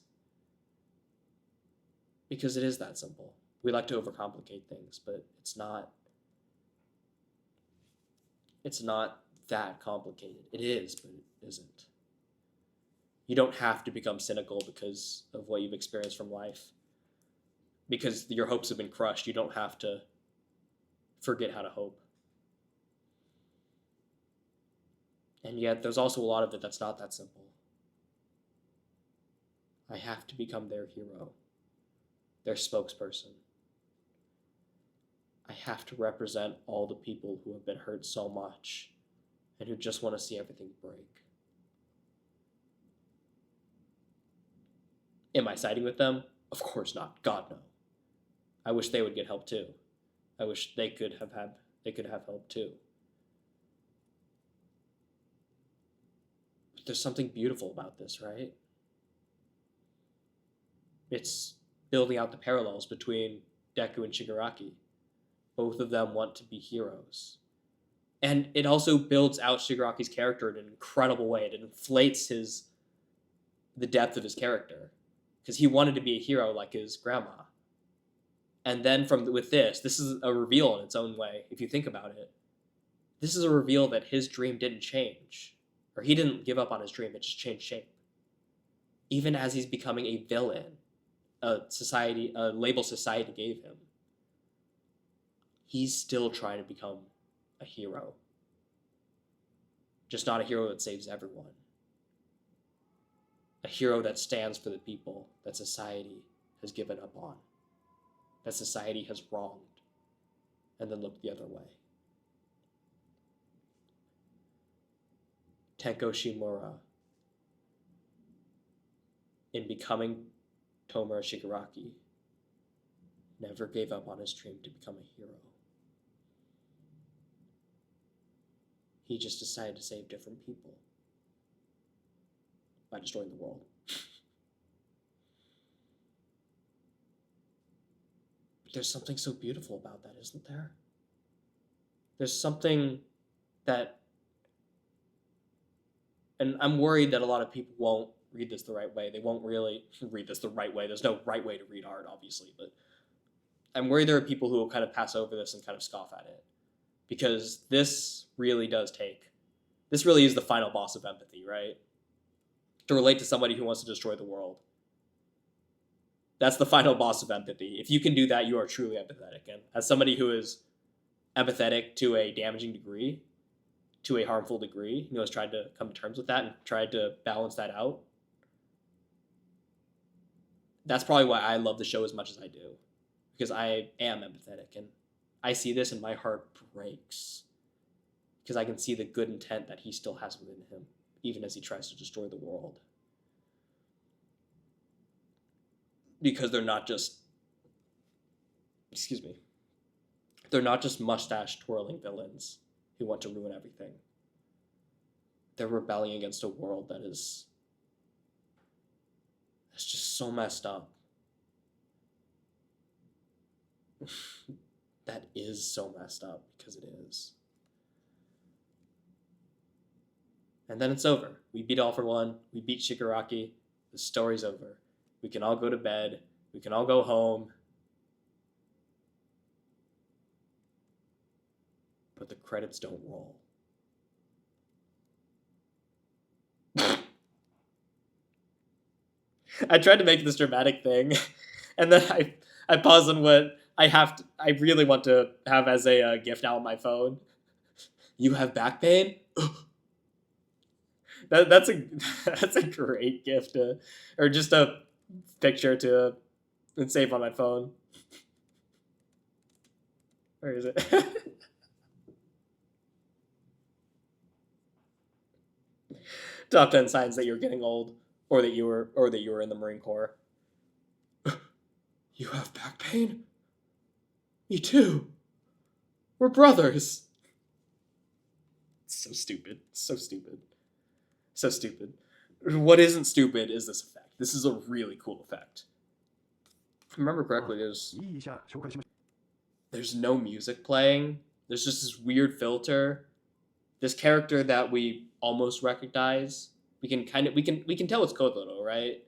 Because it is that simple. We like to overcomplicate things, but it's not that complicated. It is, but it isn't. You don't have to become cynical because of what you've experienced from life. Because your hopes have been crushed, you don't have to forget how to hope. And yet, there's also a lot of it that's not that simple. I have to become their hero, their spokesperson. I have to represent all the people who have been hurt so much and who just want to see everything break. Am I siding with them? Of course not. God, no. I wish they would get help too. I wish they could have help too. But there's something beautiful about this, right? It's building out the parallels between Deku and Shigaraki. Both of them want to be heroes. And it also builds out Shigaraki's character in an incredible way. It inflates the depth of his character. Because he wanted to be a hero like his grandma. And then with this is a reveal in its own way, if you think about it. This is a reveal that his dream didn't change. Or he didn't give up on his dream, it just changed shape. Even as he's becoming a villain, a label society gave him, he's still trying to become a hero. Just not a hero that saves everyone. A hero that stands for the people that society has given up on, that society has wronged, and then looked the other way. Tenko Shimura, in becoming Tomura Shigaraki, never gave up on his dream to become a hero. He just decided to save different people by destroying the world. But there's something so beautiful about that, isn't there? There's something that, and I'm worried that a lot of people won't read this the right way. They won't really read this the right way. There's no right way to read art, obviously, but I'm worried there are people who will kind of pass over this and kind of scoff at it. Because this really is the final boss of empathy, right? To relate to somebody who wants to destroy the world. That's the final boss of empathy. If you can do that, you are truly empathetic. And as somebody who is empathetic to a damaging degree, to a harmful degree, has tried to come to terms with that and tried to balance that out, that's probably why I love the show as much as I do. Because I am empathetic, and I see this and my heart breaks. Because I can see the good intent that he still has within him, even as he tries to destroy the world. Because they're not just mustache twirling villains who want to ruin everything. They're rebelling against a world that's just so messed up. That is so messed up, because it is. And then it's over. We beat All for One. We beat Shigaraki. The story's over. We can all go to bed. We can all go home. But the credits don't roll. I tried to make this dramatic thing, and then I paused on what I really want to have as a gift now on my phone. You have back pain? That's a great gift or just a picture to save on my phone. Where is it? Top 10 signs that you're getting old, or that you were in the Marine Corps. You have back pain? Me too. We're brothers. So stupid. So stupid. So stupid. What isn't stupid is this effect. This is a really cool effect. If I remember correctly, there's no music playing. There's just this weird filter. This character that we almost recognize. We can tell it's Kotaro, right?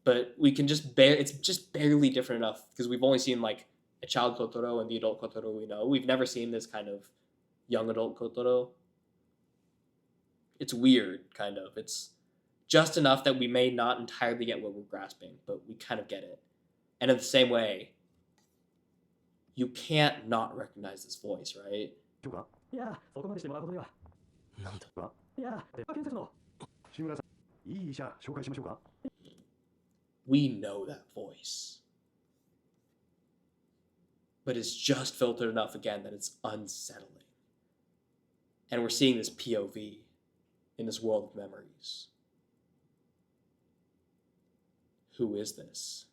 but we can just it's just barely different enough because we've only seen like a child Kotaro and the adult Kotaro we know. We've never seen this kind of young adult Kotaro. It's weird, kind of. It's just enough that we may not entirely get what we're grasping, but we kind of get it. And in the same way, you can't not recognize this voice, right? いや、そこまでしてもらうことには。なんだ。いや、検索の。志村さん、いい医者紹介しましょうか。We know that voice. But it's just filtered enough again that it's unsettling. And we're seeing this POV in this world of memories. Who is this?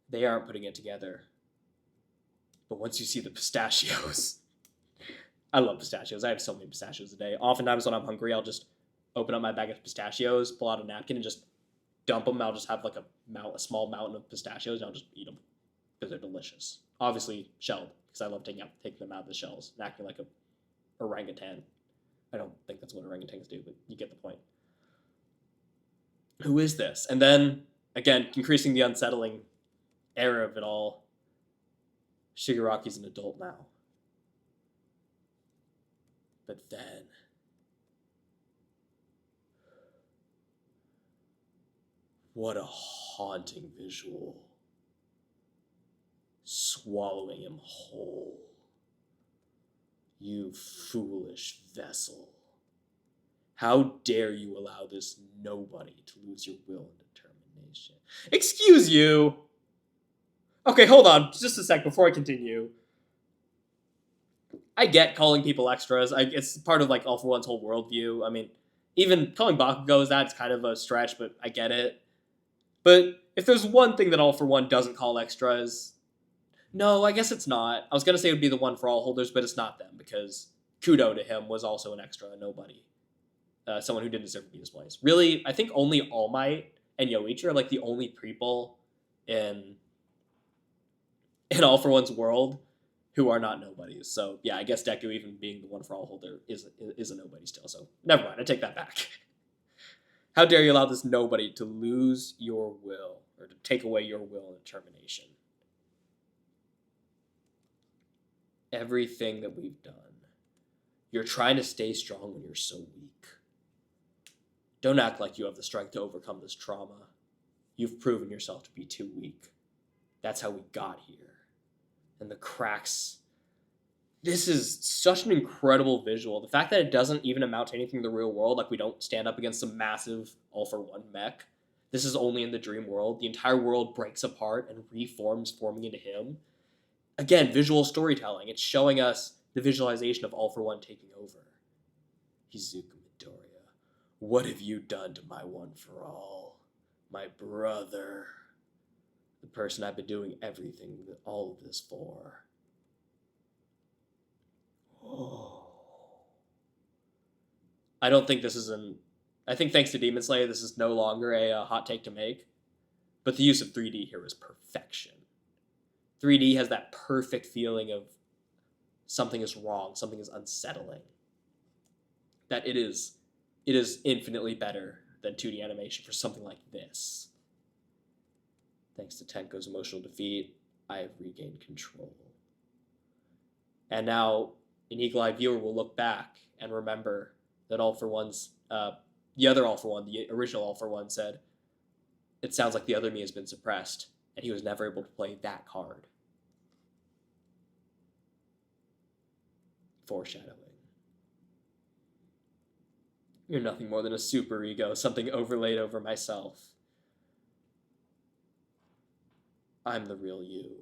They aren't putting it together. But once you see the pistachios, I love pistachios. I have so many pistachios a day. Oftentimes when I'm hungry, I'll just open up my bag of pistachios, pull out a napkin, and just dump them. I'll just have like a small mountain of pistachios, and I'll just eat them because they're delicious. Obviously shelled, because I love taking them out of the shells and acting like a orangutan. I don't think that's what orangutans do, but you get the point. Who is this? And then, again, increasing the unsettling air of it all, Shigaraki's an adult now. But then, what a haunting visual. Swallowing him whole. You foolish vessel. How dare you allow this nobody to lose your will and determination? Excuse you! Okay, hold on, just a sec before I continue. I get calling people extras. It's part of like All for One's whole worldview. I mean, even calling Bakugos that's kind of a stretch, but I get it. But if there's one thing that All for One doesn't call extras, no, I guess it's not. I was gonna say it would be the One for All holders, but it's not them because Kudo to him was also an extra, a nobody. Someone who didn't deserve to be in his place. Really, I think only All Might and Yoichi are like the only people in All for One's world who are not nobodies. So yeah, I guess Deku, even being the One for All holder, is a nobody still. So never mind, I take that back. How dare you allow this nobody to lose your will, or to take away your will and determination? Everything that we've done, you're trying to stay strong when you're so weak. Don't act like you have the strength to overcome this trauma. You've proven yourself to be too weak. That's how we got here. And the cracks. This is such an incredible visual. The fact that it doesn't even amount to anything in the real world, like we don't stand up against some massive All for One mech. This is only in the dream world. The entire world breaks apart and reforms, forming into him. Again, visual storytelling. It's showing us the visualization of All for One taking over. Izuku Midoriya, what have you done to my One for All? My brother. The person I've been doing everything, all of this for. Oh. I don't think this is I think thanks to Demon Slayer, this is no longer a hot take to make. But the use of 3D here is perfection. 3D has that perfect feeling of something is wrong, something is unsettling. That it is infinitely better than 2D animation for something like this. Thanks to Tenko's emotional defeat, I have regained control. And now, an eagle-eyed viewer will look back and remember that All for One's, the other All for One, the original All for One said, it sounds like the other me has been suppressed, and he was never able to play that card. Foreshadowing. You're nothing more than a super ego, something overlaid over myself. I'm the real you.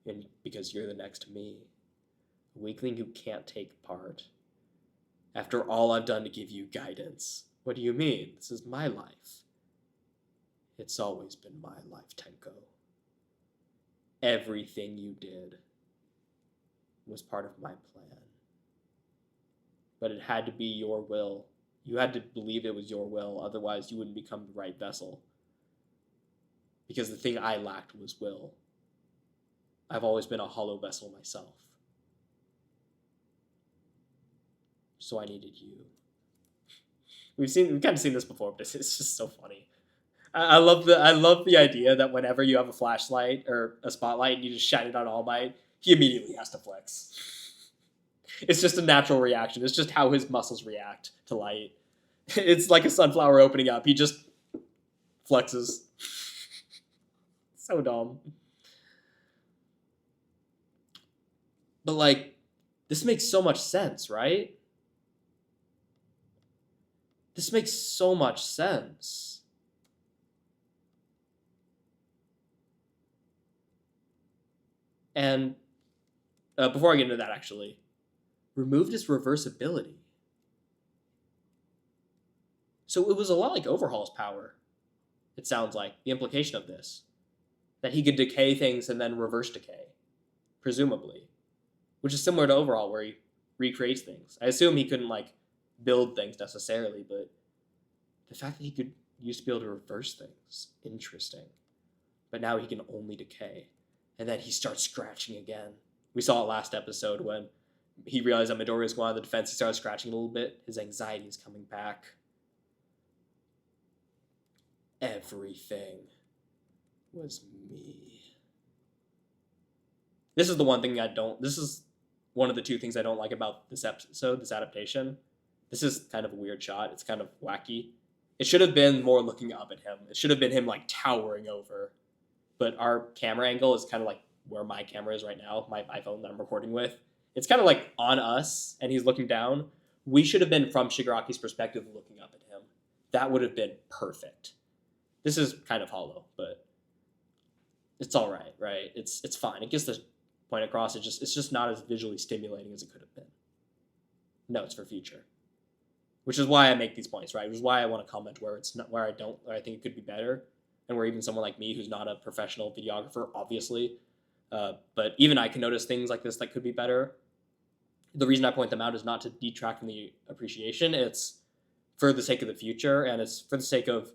And because you're the next me. A weakling who can't take part. After all I've done to give you guidance. What do you mean? This is my life. It's always been my life, Tenko. Everything you did was part of my plan. But it had to be your will. You had to believe it was your will, otherwise you wouldn't become the right vessel. Because the thing I lacked was will. I've always been a hollow vessel myself. So I needed you. We've kind of seen this before, but it's just so funny. I love the idea that whenever you have a flashlight or a spotlight and you just shine it on All Might, he immediately has to flex. It's just a natural reaction. It's just how his muscles react to light. It's like a sunflower opening up. He just flexes. So dumb. But like, this makes so much sense, right? This makes so much sense. And before I get into that, actually, removed his reversibility. So it was a lot like Overhaul's power, it sounds like, the implication of this. That he could decay things and then reverse decay, presumably. Which is similar to Overhaul, where he recreates things. I assume he couldn't, like, build things necessarily, but the fact that he could used to be able to reverse things, interesting. But now he can only decay. And then he starts scratching again. We saw it last episode when he realized that Midoriya was going on the defense. He started scratching a little bit. His anxiety is coming back. Everything was me. This is the one thing this is one of the two things I don't like about this episode, this adaptation. This is kind of a weird shot. It's kind of wacky. It should have been more looking up at him. It should have been him like towering over. But our camera angle is kind of like where my camera is right now, my iPhone that I'm recording with. It's kind of like on us, and he's looking down. We should have been from Shigaraki's perspective looking up at him. That would have been perfect. This is kind of hollow, but it's all right, right? It's fine. It gets the point across. It's just not as visually stimulating as it could have been. Notes for future. Which is why I make these points, right? Which is why I want to comment where it's not, where I think it could be better, and where even someone like me, who's not a professional videographer, obviously, but even I can notice things like this that could be better. The reason I point them out is not to detract from the appreciation. It's for the sake of the future, and it's for the sake of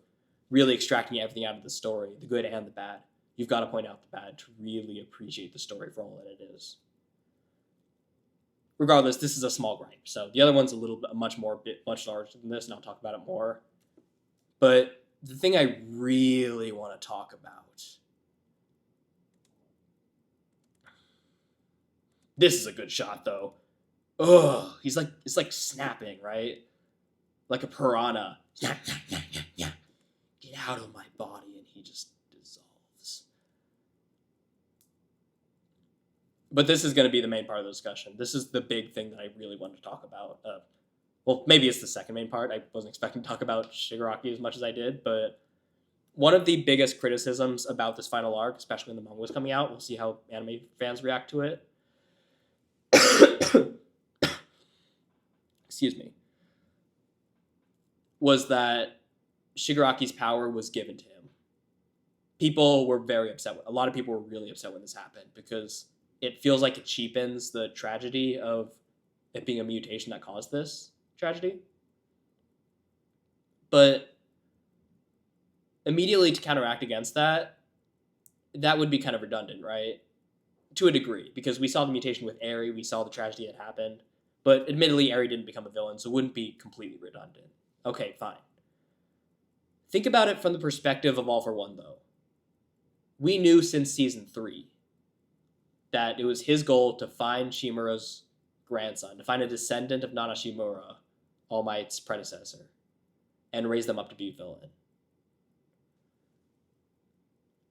really extracting everything out of the story, the good and the bad. You've got to point out the bad to really appreciate the story for all that it is. Regardless, this is a small gripe. So the other one's a little bit, much larger than this, and I'll talk about it more. But the thing I really want to talk about, this is a good shot though. Ugh, it's like snapping, right? Like a piranha. Get out of my body, and he just dissolves. But this is going to be the main part of the discussion. This is the big thing that I really wanted to talk about. Well, maybe it's the second main part. I wasn't expecting to talk about Shigaraki as much as I did, but one of the biggest criticisms about this final arc, especially when the manga was coming out, we'll see how anime fans react to it. Excuse me. Was that Shigaraki's power was given to him. People were very upset. A lot of people were really upset when this happened because it feels like it cheapens the tragedy of it being a mutation that caused this tragedy. But immediately to counteract against that, that would be kind of redundant, right? To a degree, because we saw the mutation with Eri, we saw the tragedy that happened, but admittedly Eri didn't become a villain, so it wouldn't be completely redundant. Okay, fine. Think about it from the perspective of All for One, though. We knew since Season 3 that it was his goal to find Shimura's grandson, to find a descendant of Nana Shimura, All Might's predecessor, and raise them up to be a villain.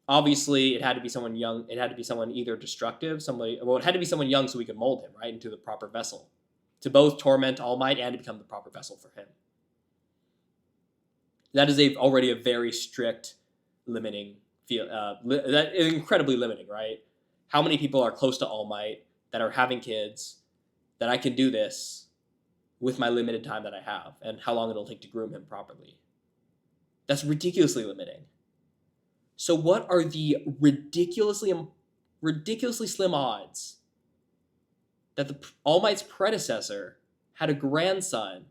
Obviously, it had to be someone young. It had to be someone either destructive, it had to be someone young so we could mold him, right, into the proper vessel, to both torment All Might and to become the proper vessel for him. That is already a very strict limiting that is incredibly limiting, right? How many people are close to All Might that are having kids that I can do this with my limited time that I have and how long it'll take to groom him properly? That's ridiculously limiting. So what are the ridiculously slim odds that the All Might's predecessor had a grandson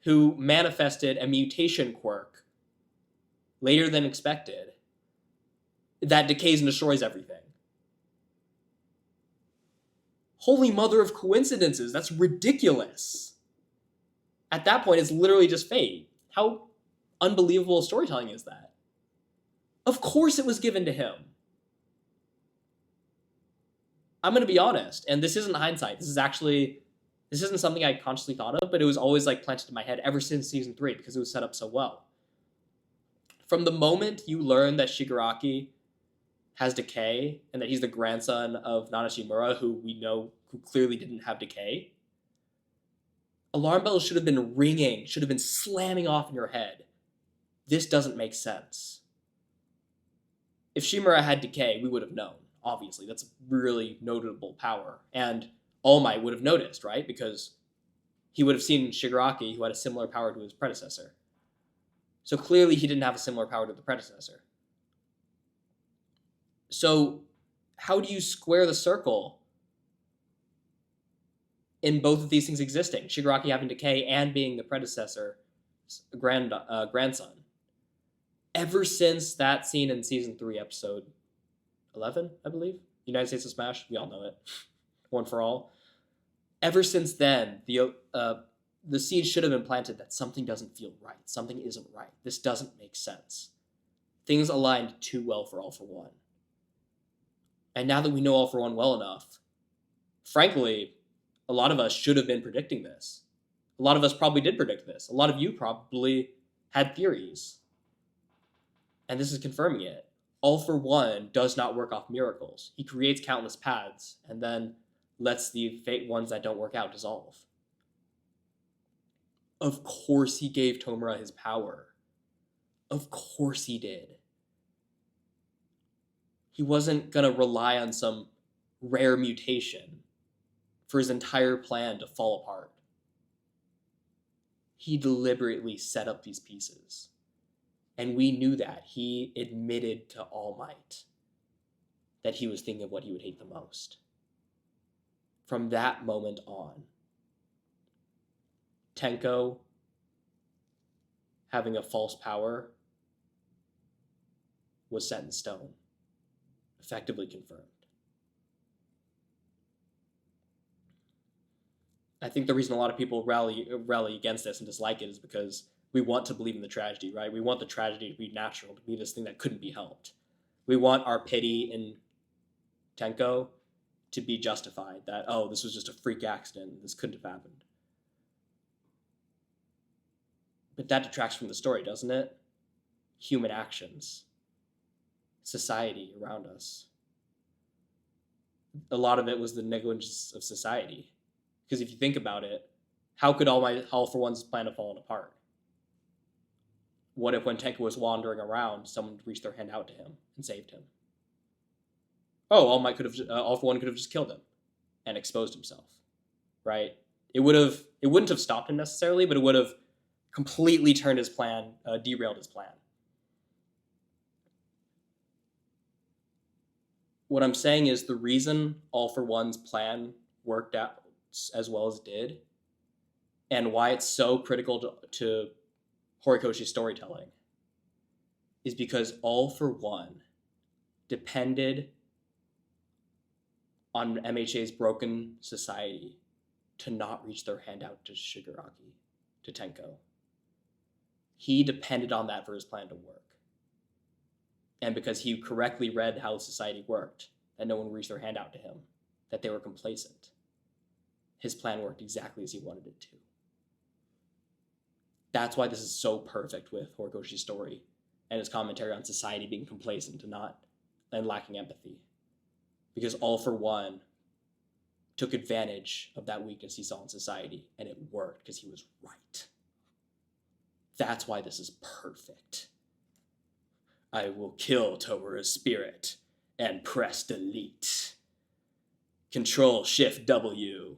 who manifested a mutation quirk later than expected that decays and destroys everything? Holy mother of coincidences, that's ridiculous. At that point, it's literally just fate. How unbelievable storytelling is that? Of course it was given to him. I'm going to be honest, and this isn't hindsight. This isn't something I consciously thought of, but it was always like planted in my head ever since season 3 because it was set up so well. From the moment you learn that Shigaraki has Decay and that he's the grandson of Nana Shimura, who clearly didn't have Decay, alarm bells should have been ringing, should have been slamming off in your head. This doesn't make sense. If Shimura had Decay, we would have known. Obviously, that's a really notable power. And All Might would have noticed, right? Because he would have seen Shigaraki, who had a similar power to his predecessor. So clearly he didn't have a similar power to the predecessor. So how do you square the circle in both of these things existing? Shigaraki having Decay and being the predecessor grandson. Ever since that scene in season 3, episode 11, I believe, United States of Smash, we all know it, One for All. Ever since then, the seed should have been planted that something doesn't feel right. Something isn't right. This doesn't make sense. Things aligned too well for All for One. And now that we know All for One well enough, frankly, a lot of us should have been predicting this. A lot of us probably did predict this. A lot of you probably had theories. And this is confirming it. All for One does not work off miracles. He creates countless paths and then lets the fate ones that don't work out dissolve. Of course he gave Tomura his power. Of course he did. He wasn't going to rely on some rare mutation for his entire plan to fall apart. He deliberately set up these pieces. And we knew that. He admitted to All Might that he was thinking of what he would hate the most. From that moment on, Tenko having a false power was set in stone, effectively confirmed. I think the reason a lot of people rally against this and dislike it is because we want to believe in the tragedy, right? We want the tragedy to be natural, to be this thing that couldn't be helped. We want our pity in Tenko to be justified, that, oh, this was just a freak accident, this couldn't have happened. But that detracts from the story, doesn't it? Human actions, society around us. A lot of it was the negligence of society. Because if you think about it, how could All for One's plan have fallen apart? What if when Tenko was wandering around, someone reached their hand out to him and saved him? Oh, All for One could have just killed him and exposed himself, right? It wouldn't have stopped him necessarily, but it would have completely turned his plan, derailed his plan. What I'm saying is the reason All for One's plan worked out as well as it did, and why it's so critical to Horikoshi's storytelling, is because All for One depended on MHA's broken society to not reach their hand out to Shigaraki, to Tenko. He depended on that for his plan to work. And because he correctly read how society worked, that no one reached their hand out to him, that they were complacent, his plan worked exactly as he wanted it to. That's why this is so perfect with Horikoshi's story and his commentary on society being complacent and lacking empathy. Because All for One took advantage of that weakness he saw in society, and it worked because he was right. That's why this is perfect. I will kill Tomura's spirit and press delete. Control Shift W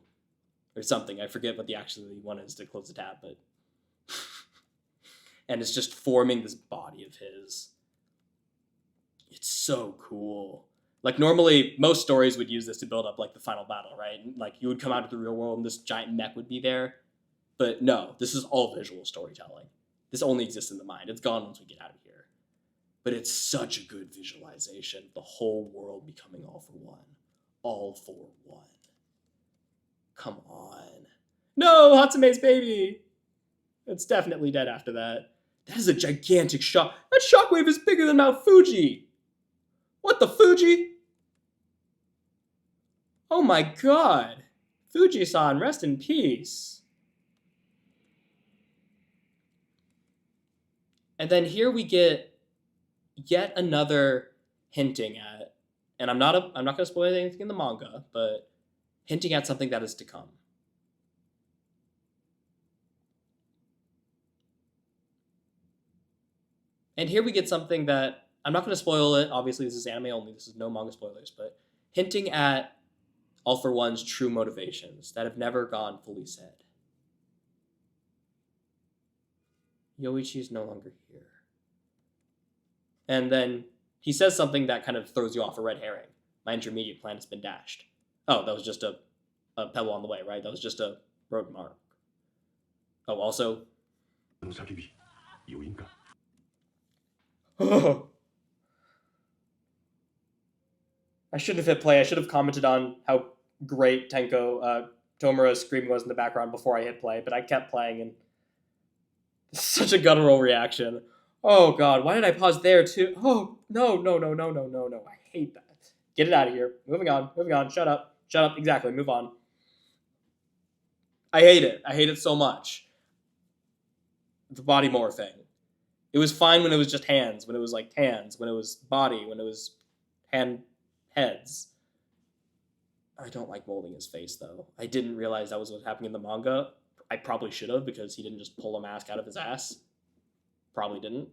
or something. I forget what the actually one is to close the tab, but and it's just forming this body of his. It's so cool. Like normally most stories would use this to build up like the final battle, right? Like you would come out of the real world and this giant mech would be there. But no, this is all visual storytelling. This only exists in the mind. It's gone once we get out of here. But it's such a good visualization. The whole world becoming All for One. All for One. Come on. No, Hatsume's baby! It's definitely dead after that. That is a gigantic shock. That shockwave is bigger than Mount Fuji. What the Fuji? Oh my god. Fuji-san, rest in peace. And then here we get yet another hinting at, and I'm not going to spoil anything in the manga, but hinting at something that is to come. And here we get something that, I'm not going to spoil it, obviously this is anime only, this is no manga spoilers, but hinting at All For One's true motivations that have never gone fully said. Yoichi is no longer here. And then he says something that kind of throws you off, a red herring. My intermediate plan has been dashed. Oh, that was just a pebble on the way, right? That was just a road mark. Oh, also... I should have hit play. I should have commented on how great Tenko Tomura's screaming was in the background before I hit play, but I kept playing, and it's such a guttural reaction. Oh god, why did I pause there too? Oh, no. I hate that. Get it out of here. Moving on. Shut up. Exactly, move on. I hate it so much. The body morphing. It was fine when it was just hands, when it was like hands, when it was body, when it was heads. I don't like molding his face, though. I didn't realize that was what happened in the manga. I probably should have, because he didn't just pull a mask out of his ass. Probably didn't.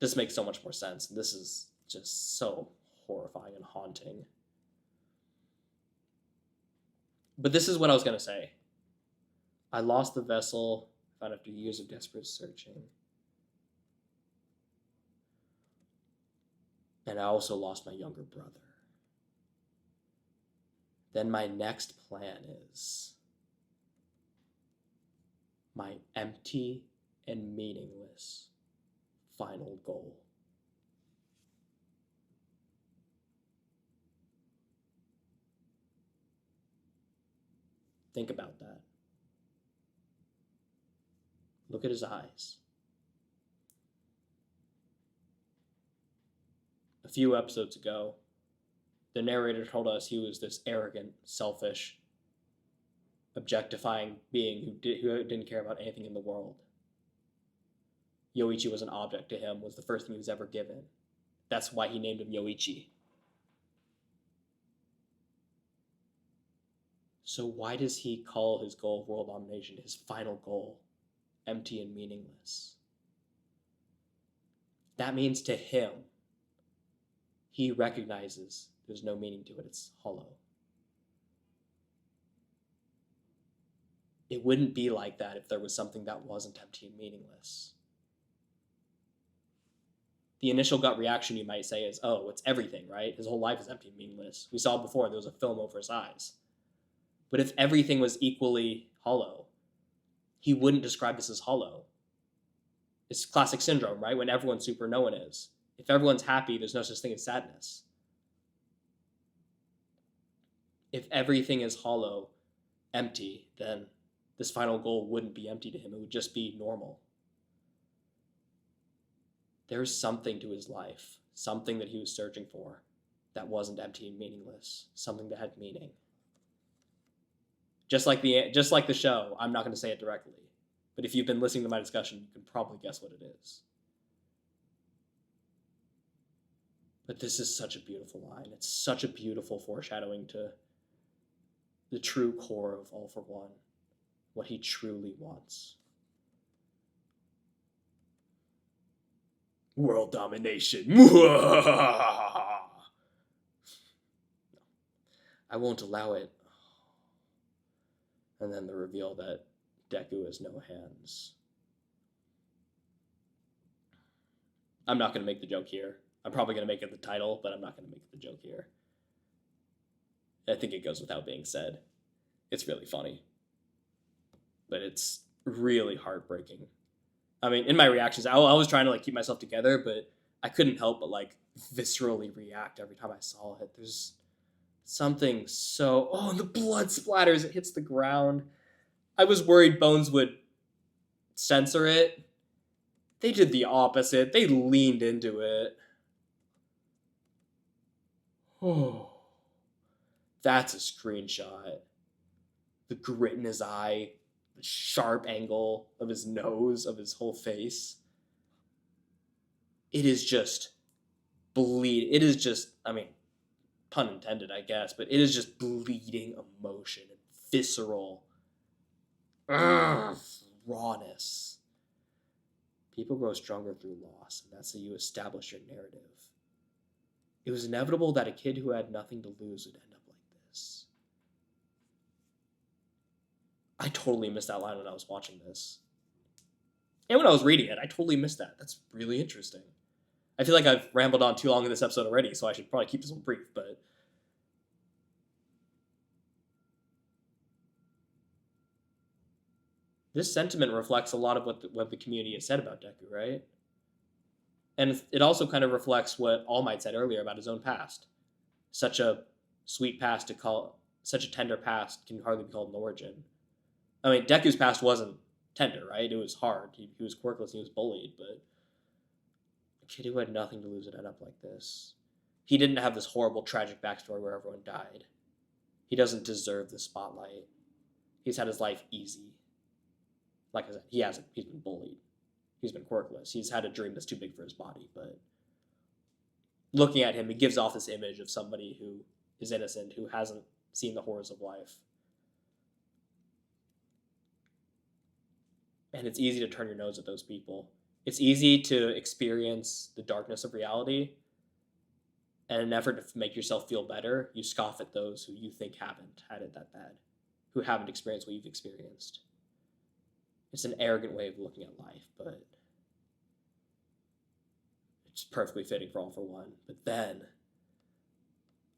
This makes so much more sense. This is just so horrifying and haunting. But this is what I was going to say. I lost the vessel, found after years of desperate searching. And I also lost my younger brother. Then my next plan is my empty and meaningless final goal. Think about that. Look at his eyes. A few episodes ago, the narrator told us he was this arrogant, selfish, objectifying being who didn't care about anything in the world. Yoichi was an object to him, was the first thing he was ever given. That's why he named him Yoichi. So why does he call his goal of world domination his final goal, empty and meaningless? That means to him, he recognizes there's no meaning to it, it's hollow. It wouldn't be like that if there was something that wasn't empty and meaningless. The initial gut reaction, you might say, is, oh, it's everything, right? His whole life is empty and meaningless. We saw before, there was a film over his eyes. But if everything was equally hollow, he wouldn't describe this as hollow. It's classic syndrome, right? When everyone's super, no one is. If everyone's happy, there's no such thing as sadness. If everything is hollow, empty, then this final goal wouldn't be empty to him. It would just be normal. There's something to his life, something that he was searching for that wasn't empty and meaningless, something that had meaning. Just like the show, I'm not going to say it directly, but if you've been listening to my discussion, you can probably guess what it is. But this is such a beautiful line. It's such a beautiful foreshadowing to the true core of All For One, what he truly wants. World domination. I won't allow it. And then the reveal that Deku has no hands. I'm not going to make the joke here. I'm probably going to make it the title, but I'm not going to make the joke here. I think it goes without being said. It's really funny. But it's really heartbreaking. I mean, in my reactions, I was trying to keep myself together, but I couldn't help but viscerally react every time I saw it. There's something so... Oh, and the blood splatters. It hits the ground. I was worried Bones would censor it, They did the opposite. They leaned into it. Oh, that's a screenshot. The grit in his eye, the sharp angle of his nose, of his whole face. It is just It is just, I mean, pun intended, I guess, but it is just bleeding emotion and visceral rawness. People grow stronger through loss, and that's how you establish your narrative. It was inevitable that a kid who had nothing to lose would end up like this. I totally missed that line when I was watching this. And when I was reading it, I totally missed that. That's really interesting. I feel like I've rambled on too long in this episode already, so I should probably keep this one brief, but... this sentiment reflects a lot of what the community has said about Deku, right? And it also kind of reflects what All Might said earlier about his own past. Such a sweet past to call... such a tender past can hardly be called an origin. I mean, Deku's past wasn't tender, right? It was hard. He was quirkless, he was bullied, but... a kid who had nothing to lose would end up like this. He didn't have this horrible, tragic backstory where everyone died. He doesn't deserve the spotlight. He's had his life easy. Like I said, he hasn't. He's been bullied. He's been quirkless. He's had a dream that's too big for his body, but looking at him, he gives off this image of somebody who is innocent, who hasn't seen the horrors of life. And it's easy to turn your nose at those people. It's easy to experience the darkness of reality, and in an effort to make yourself feel better, you scoff at those who you think haven't had it that bad, who haven't experienced what you've experienced. It's an arrogant way of looking at life, but it's perfectly fitting for All for One. But then,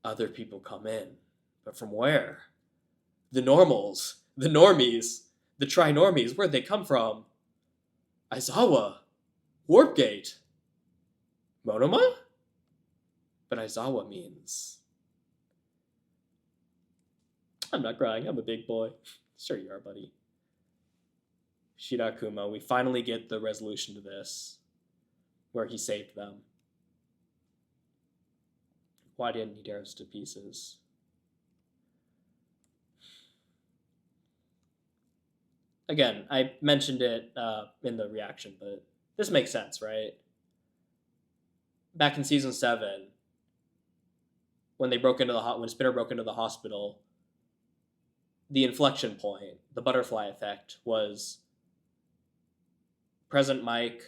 other people come in. But from where? The normals, the normies, the tri-normies, where'd they come from? Aizawa, Warpgate, Monoma? But Aizawa means... I'm not crying, I'm a big boy. Sure you are, buddy. Shirakuma, we finally get the resolution to this, where he saved them. Why didn't he tear us to pieces? Again, I mentioned it in the reaction, but this makes sense, right? Back in season 7, when they broke into when Spinner broke into the hospital, the inflection point, the butterfly effect, was President Mike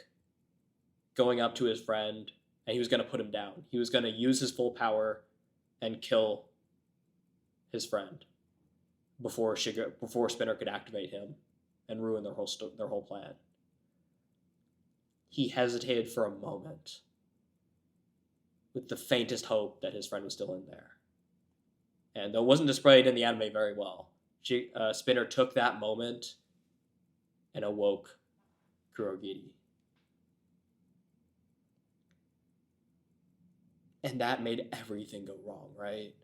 going up to his friend, and he was going to put him down. He was going to use his full power and kill his friend before Spinner could activate him and ruin their whole plan. He hesitated for a moment with the faintest hope that his friend was still in there. And though it wasn't displayed in the anime very well, Spinner took that moment and awoke Kurogiri. And that made everything go wrong, right?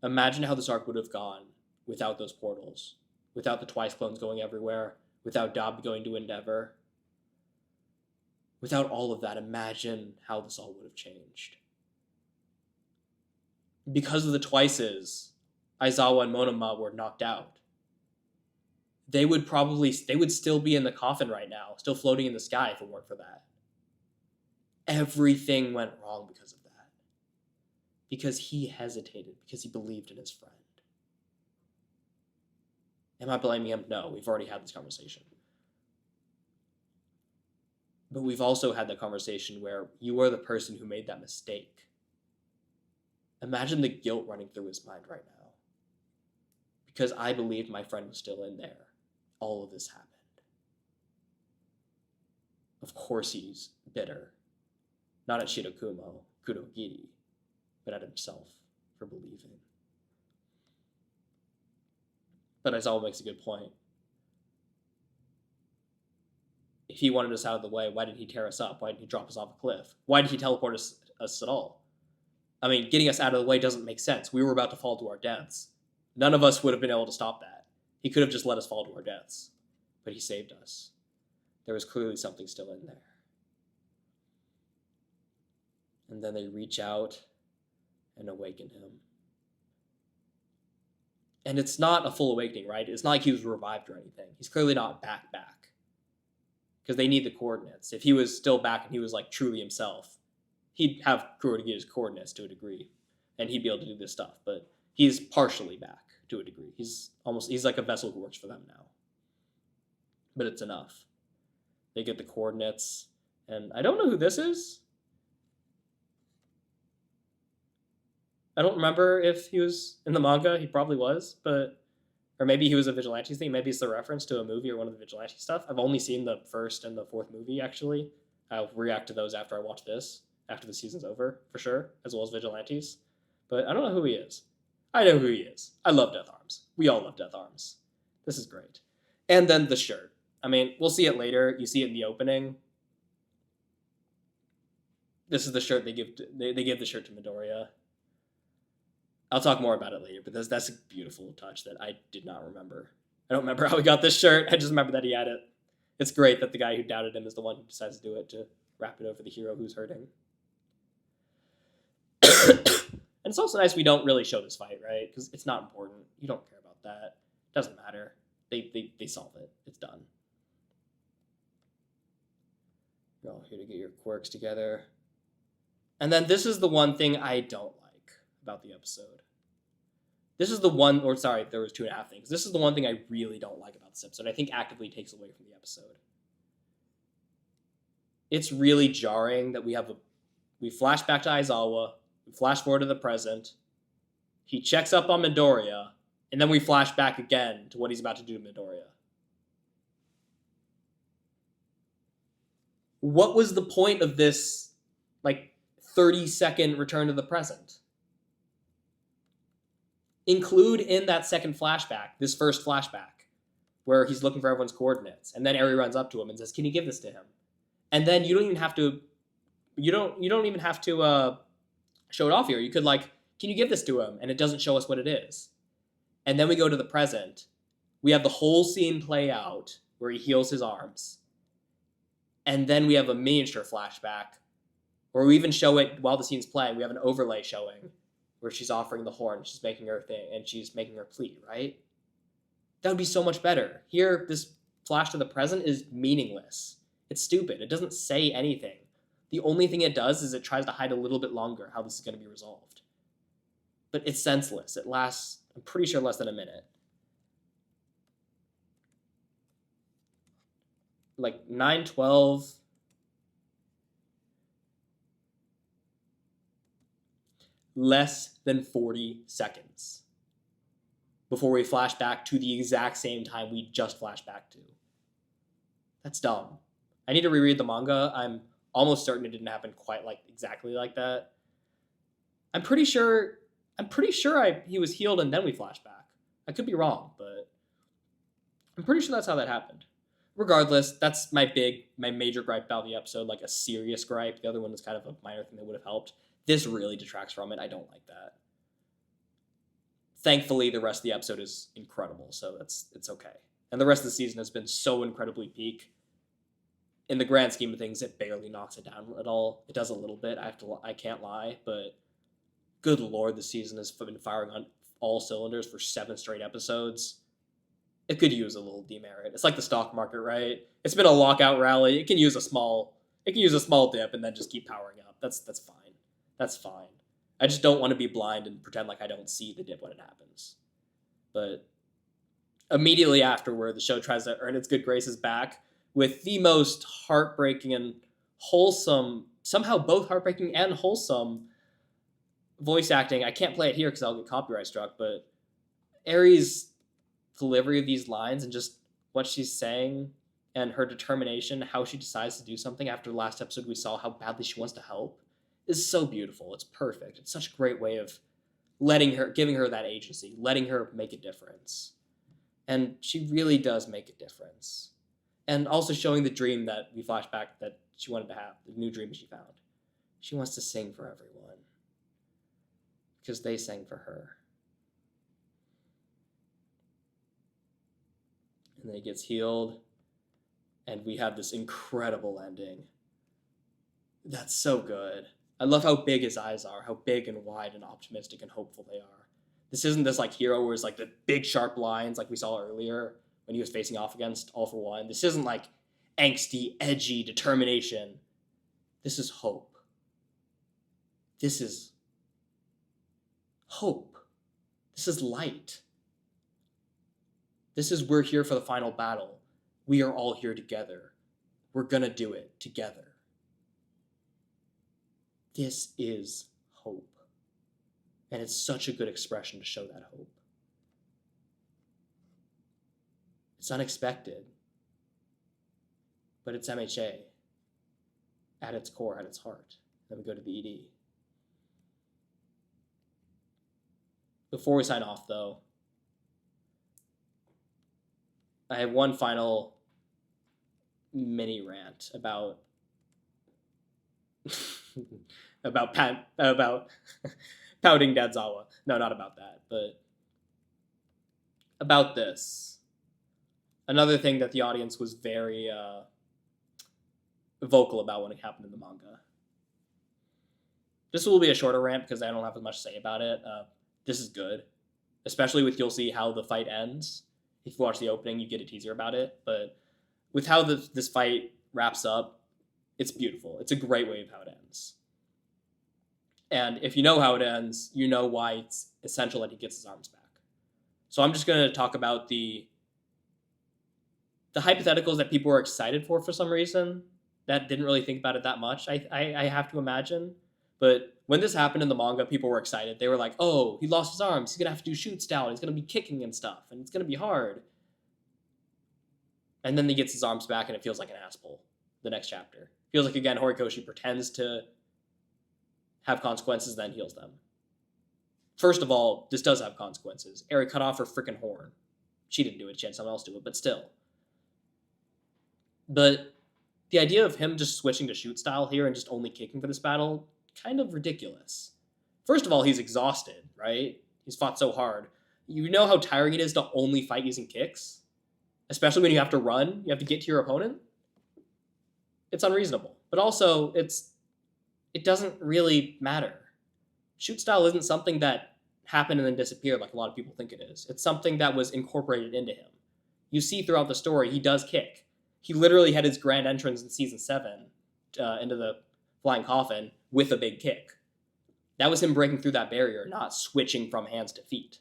Imagine how this arc would have gone without those portals, without the Twice clones going everywhere, without Dabi going to Endeavor. Without all of that, imagine how this all would have changed. Because of the Twices, Aizawa and Monoma were knocked out. They would still be in the coffin right now, still floating in the sky if it weren't for that. Everything went wrong because of that. Because he hesitated, because he believed in his friend. Am I blaming him? No, we've already had this conversation. But we've also had the conversation where you are the person who made that mistake. Imagine the guilt running through his mind right now. Because I believed my friend was still in there, all of this happened. Of course he's bitter. Not at Shirakumo, Kurogiri, but at himself for believing. But Aizawa makes a good point. If he wanted us out of the way, why didn't he tear us up? Why didn't he drop us off a cliff? Why did he teleport us at all? I mean, getting us out of the way doesn't make sense. We were about to fall to our deaths. None of us would have been able to stop that. He could have just let us fall to our deaths. But he saved us. There was clearly something still in there. And then they reach out and awaken him. And it's not a full awakening, right? It's not like he was revived or anything. He's clearly not back. Because they need the coordinates. If he was still back and he was like truly himself, he'd have Kuro to get his coordinates to a degree. And he'd be able to do this stuff. But he's partially back to a degree. He's like a vessel who works for them now. But it's enough. They get the coordinates. And I don't know who this is. I don't remember if he was in the manga. He probably was, but or maybe he was a vigilante thing. Maybe it's a reference to a movie or one of the vigilante stuff. I've only seen the first and the fourth movie, actually. I'll react to those after I watch this, after the season's over, for sure, as well as vigilantes. But I don't know who he is. I know who he is. I love Death Arms. We all love Death Arms. This is great. And then the shirt. I mean, we'll see it later. You see it in the opening. This is the shirt they give. They give the shirt to Midoriya. I'll talk more about it later, but that's a beautiful touch that I did not remember. I don't remember how he got this shirt. I just remember that he had it. It's great that the guy who doubted him is the one who decides to do it to wrap it over the hero who's hurting. And it's also nice we don't really show this fight, right? Because it's not important. You don't care about that. It doesn't matter. They solve it. It's done. You're all here to get your quirks together. And then this is the one thing I don't like about the episode. This is the one, or sorry, there was 2.5 things. This is the one thing I really don't like about this episode. I think actively takes away from the episode. It's really jarring that we flash back to Aizawa, we flash forward to the present, he checks up on Midoriya, and then we flash back again to what he's about to do to Midoriya. What was the point of this, 30-second return to the present? Include in that second flashback, this first flashback, where he's looking for everyone's coordinates, and then Eri runs up to him and says, "Can you give this to him?" And then you don't even have to show it off here. You could "Can you give this to him?" And it doesn't show us what it is. And then we go to the present. We have the whole scene play out where he heals his arms. And then we have a miniature flashback, or we even show it while the scene's playing. We have an overlay showing where she's offering the horn, she's making her thing, and she's making her plea, right? That would be so much better. Here, this flash to the present is meaningless. It's stupid. It doesn't say anything. The only thing it does is it tries to hide a little bit longer how this is going to be resolved. But it's senseless. It lasts, I'm pretty sure, less than a minute. 9:12... less than 40 seconds before we flash back to the exact same time we just flashed back to. That's dumb. I need to reread the manga. I'm almost certain it didn't happen quite exactly like that. I'm pretty sure he was healed and then we flashed back. I could be wrong, but I'm pretty sure that's how that happened. Regardless, that's my major gripe about the episode, a serious gripe. The other one was kind of a minor thing that would have helped. This really detracts from it. I don't like that. Thankfully, the rest of the episode is incredible, so it's okay. And the rest of the season has been so incredibly peak. In the grand scheme of things, it barely knocks it down at all. It does a little bit. I can't lie, but good lord, the season has been firing on all cylinders for 7 straight episodes. It could use a little demerit. It's like the stock market, right? It's been a lockout rally. It can use a small dip and then just keep powering up. That's fine. That's fine. I just don't want to be blind and pretend like I don't see the dip when it happens. But immediately afterward, the show tries to earn its good graces back with the most heartbreaking and wholesome, somehow both heartbreaking and wholesome voice acting. I can't play it here because I'll get copyright struck, but Eri's delivery of these lines and just what she's saying and her determination, how she decides to do something after the last episode we saw how badly she wants to help, is so beautiful. It's perfect. It's such a great way of giving her that agency, letting her make a difference. And she really does make a difference. And also showing the dream that we flash back that she wanted to have, the new dream she found. She wants to sing for everyone. Because they sang for her. And then he gets healed. And we have this incredible ending. That's so good. I love how big his eyes are, how big and wide and optimistic and hopeful they are. This isn't this like hero where it's like the big sharp lines like we saw earlier when he was facing off against All For One. This isn't like angsty, edgy determination. This is hope. This is hope. This is light. This is we're here for the final battle. We are all here together. We're gonna do it together. This is hope. And it's such a good expression to show that hope. It's unexpected, but it's MHA at its core, at its heart. Then we go to the ED. Before we sign off, though, I have one final mini rant about about pouting Dadzawa. No, not about that, but about this. Another thing that the audience was very vocal about when it happened in the manga. This will be a shorter rant because I don't have as much to say about it. This is good, especially with you'll see how the fight ends. If you watch the opening, you get a teaser about it. But with how this fight wraps up, it's beautiful. It's a great way of how it ends. And if you know how it ends, you know why it's essential that he gets his arms back. So I'm just going to talk about the hypotheticals that people were excited for some reason that didn't really think about it that much, I have to imagine. But when this happened in the manga, people were excited. They were like, oh, he lost his arms. He's going to have to do shoot style. He's going to be kicking and stuff. And it's going to be hard. And then he gets his arms back and it feels like an asshole. The next chapter. Feels like, again, Horikoshi pretends to have consequences, then heals them. First of all, this does have consequences. Eri cut off her freaking horn. She didn't do it. She had someone else do it, but still. But the idea of him just switching to shoot style here and just only kicking for this battle, kind of ridiculous. First of all, he's exhausted, right? He's fought so hard. You know how tiring it is to only fight using kicks? Especially when you have to run, you have to get to your opponent? It's unreasonable. But also, it doesn't really matter. Shoot style isn't something that happened and then disappeared like a lot of people think it is. It's something that was incorporated into him. You see throughout the story, he does kick. He literally had his grand entrance in Season 7 into the Flying Coffin with a big kick. That was him breaking through that barrier, not switching from hands to feet.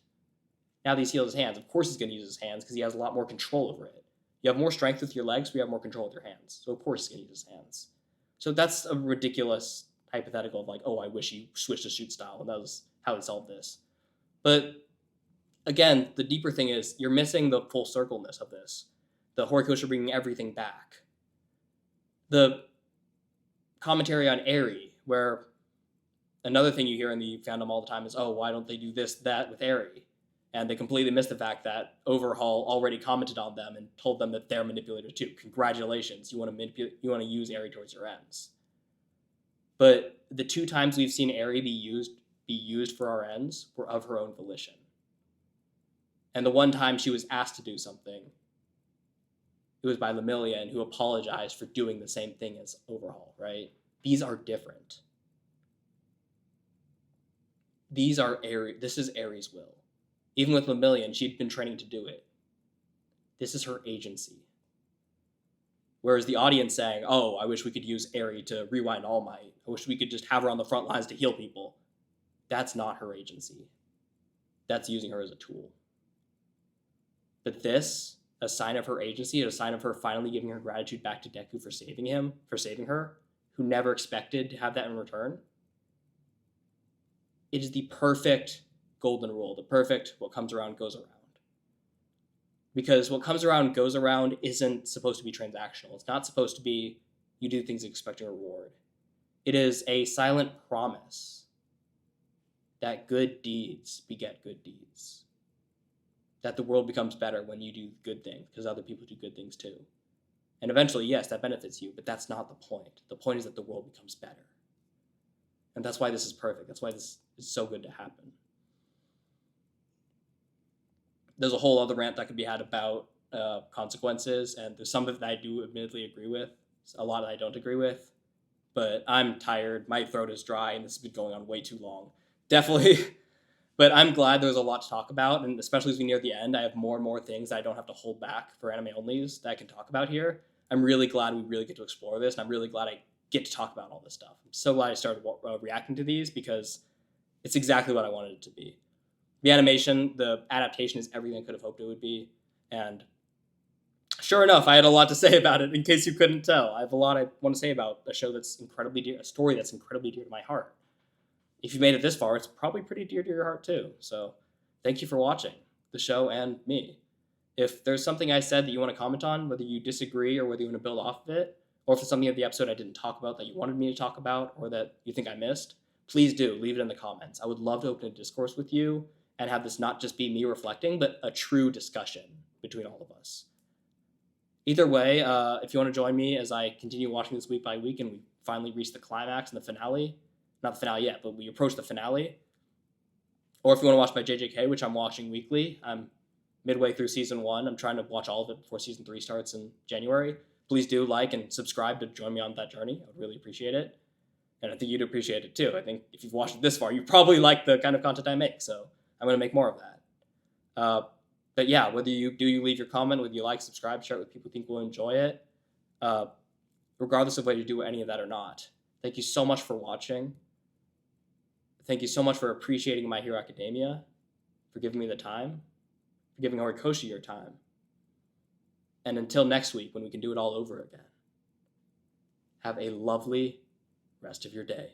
Now that he's healed his hands, of course he's going to use his hands because he has a lot more control over it. You have more strength with your legs, but you have more control with your hands. So of course he's going to use his hands. So that's a ridiculous hypothetical of like, oh, I wish he switched to shoot style, and that was how he solved this. But again, the deeper thing is you're missing the full circleness of this. The Horikoshi bringing everything back. The commentary on Eri, where another thing you hear in the fandom all the time is, oh, why don't they do this, that with Eri? And they completely missed the fact that Overhaul already commented on them and told them that they're manipulators too. Congratulations, you want to use Eri towards your ends. But the 2 times we've seen Eri be used for our ends were of her own volition. And the one time she was asked to do something, it was by Lemillion, who apologized for doing the same thing as Overhaul, right? These are different. This is Eri's will. Even with Lemillion, she'd been training to do it. This is her agency. Whereas the audience saying, oh, I wish we could use Eri to rewind All Might. I wish we could just have her on the front lines to heal people. That's not her agency. That's using her as a tool. But this, a sign of her agency, a sign of her finally giving her gratitude back to Deku for saving her, who never expected to have that in return. It is the perfect golden rule, the perfect what comes around goes around. Because what comes around goes around isn't supposed to be transactional. It's not supposed to be you do things expecting a reward. It is a silent promise that good deeds beget good deeds. That the world becomes better when you do good things, because other people do good things too. And eventually, yes, that benefits you, but that's not the point. The point is that the world becomes better. And that's why this is perfect. That's why this is so good to happen. There's a whole other rant that could be had about consequences, and there's some of it that I do admittedly agree with, a lot that I don't agree with. but I'm tired. My throat is dry, and this has been going on way too long. Definitely. But I'm glad there's a lot to talk about, and especially as we near the end, I have more and more things that I don't have to hold back for anime onlys that I can talk about here. I'm really glad we really get to explore this, and I'm really glad I get to talk about all this stuff. I'm so glad I started reacting to these because it's exactly what I wanted it to be. The animation, the adaptation is everything I could have hoped it would be, and sure enough, I had a lot to say about it, in case you couldn't tell. I have a lot I want to say about a show that's incredibly dear, a story that's incredibly dear to my heart. If you made it this far, it's probably pretty dear to your heart too. So thank you for watching the show and me. If there's something I said that you want to comment on, whether you disagree or whether you want to build off of it, or if it's something of the episode I didn't talk about that you wanted me to talk about or that you think I missed, please do leave it in the comments. I would love to open a discourse with you and have this not just be me reflecting, but a true discussion between all of us. Either way, if you want to join me as I continue watching this week by week and we finally reach the climax and the finale, not the finale yet, but we approach the finale, or if you want to watch my JJK, which I'm watching weekly, I'm midway through season 1. I'm trying to watch all of it before season 3 starts in January. Please do like and subscribe to join me on that journey. I would really appreciate it. And I think you'd appreciate it too. I think if you've watched it this far, you probably like the kind of content I make, so I'm going to make more of that. But yeah, whether you leave your comment, whether you like, subscribe, share it with people who think will enjoy it, regardless of whether you do any of that or not. Thank you so much for watching. Thank you so much for appreciating My Hero Academia, for giving me the time, for giving Horikoshi your time. And until next week, when we can do it all over again, have a lovely rest of your day.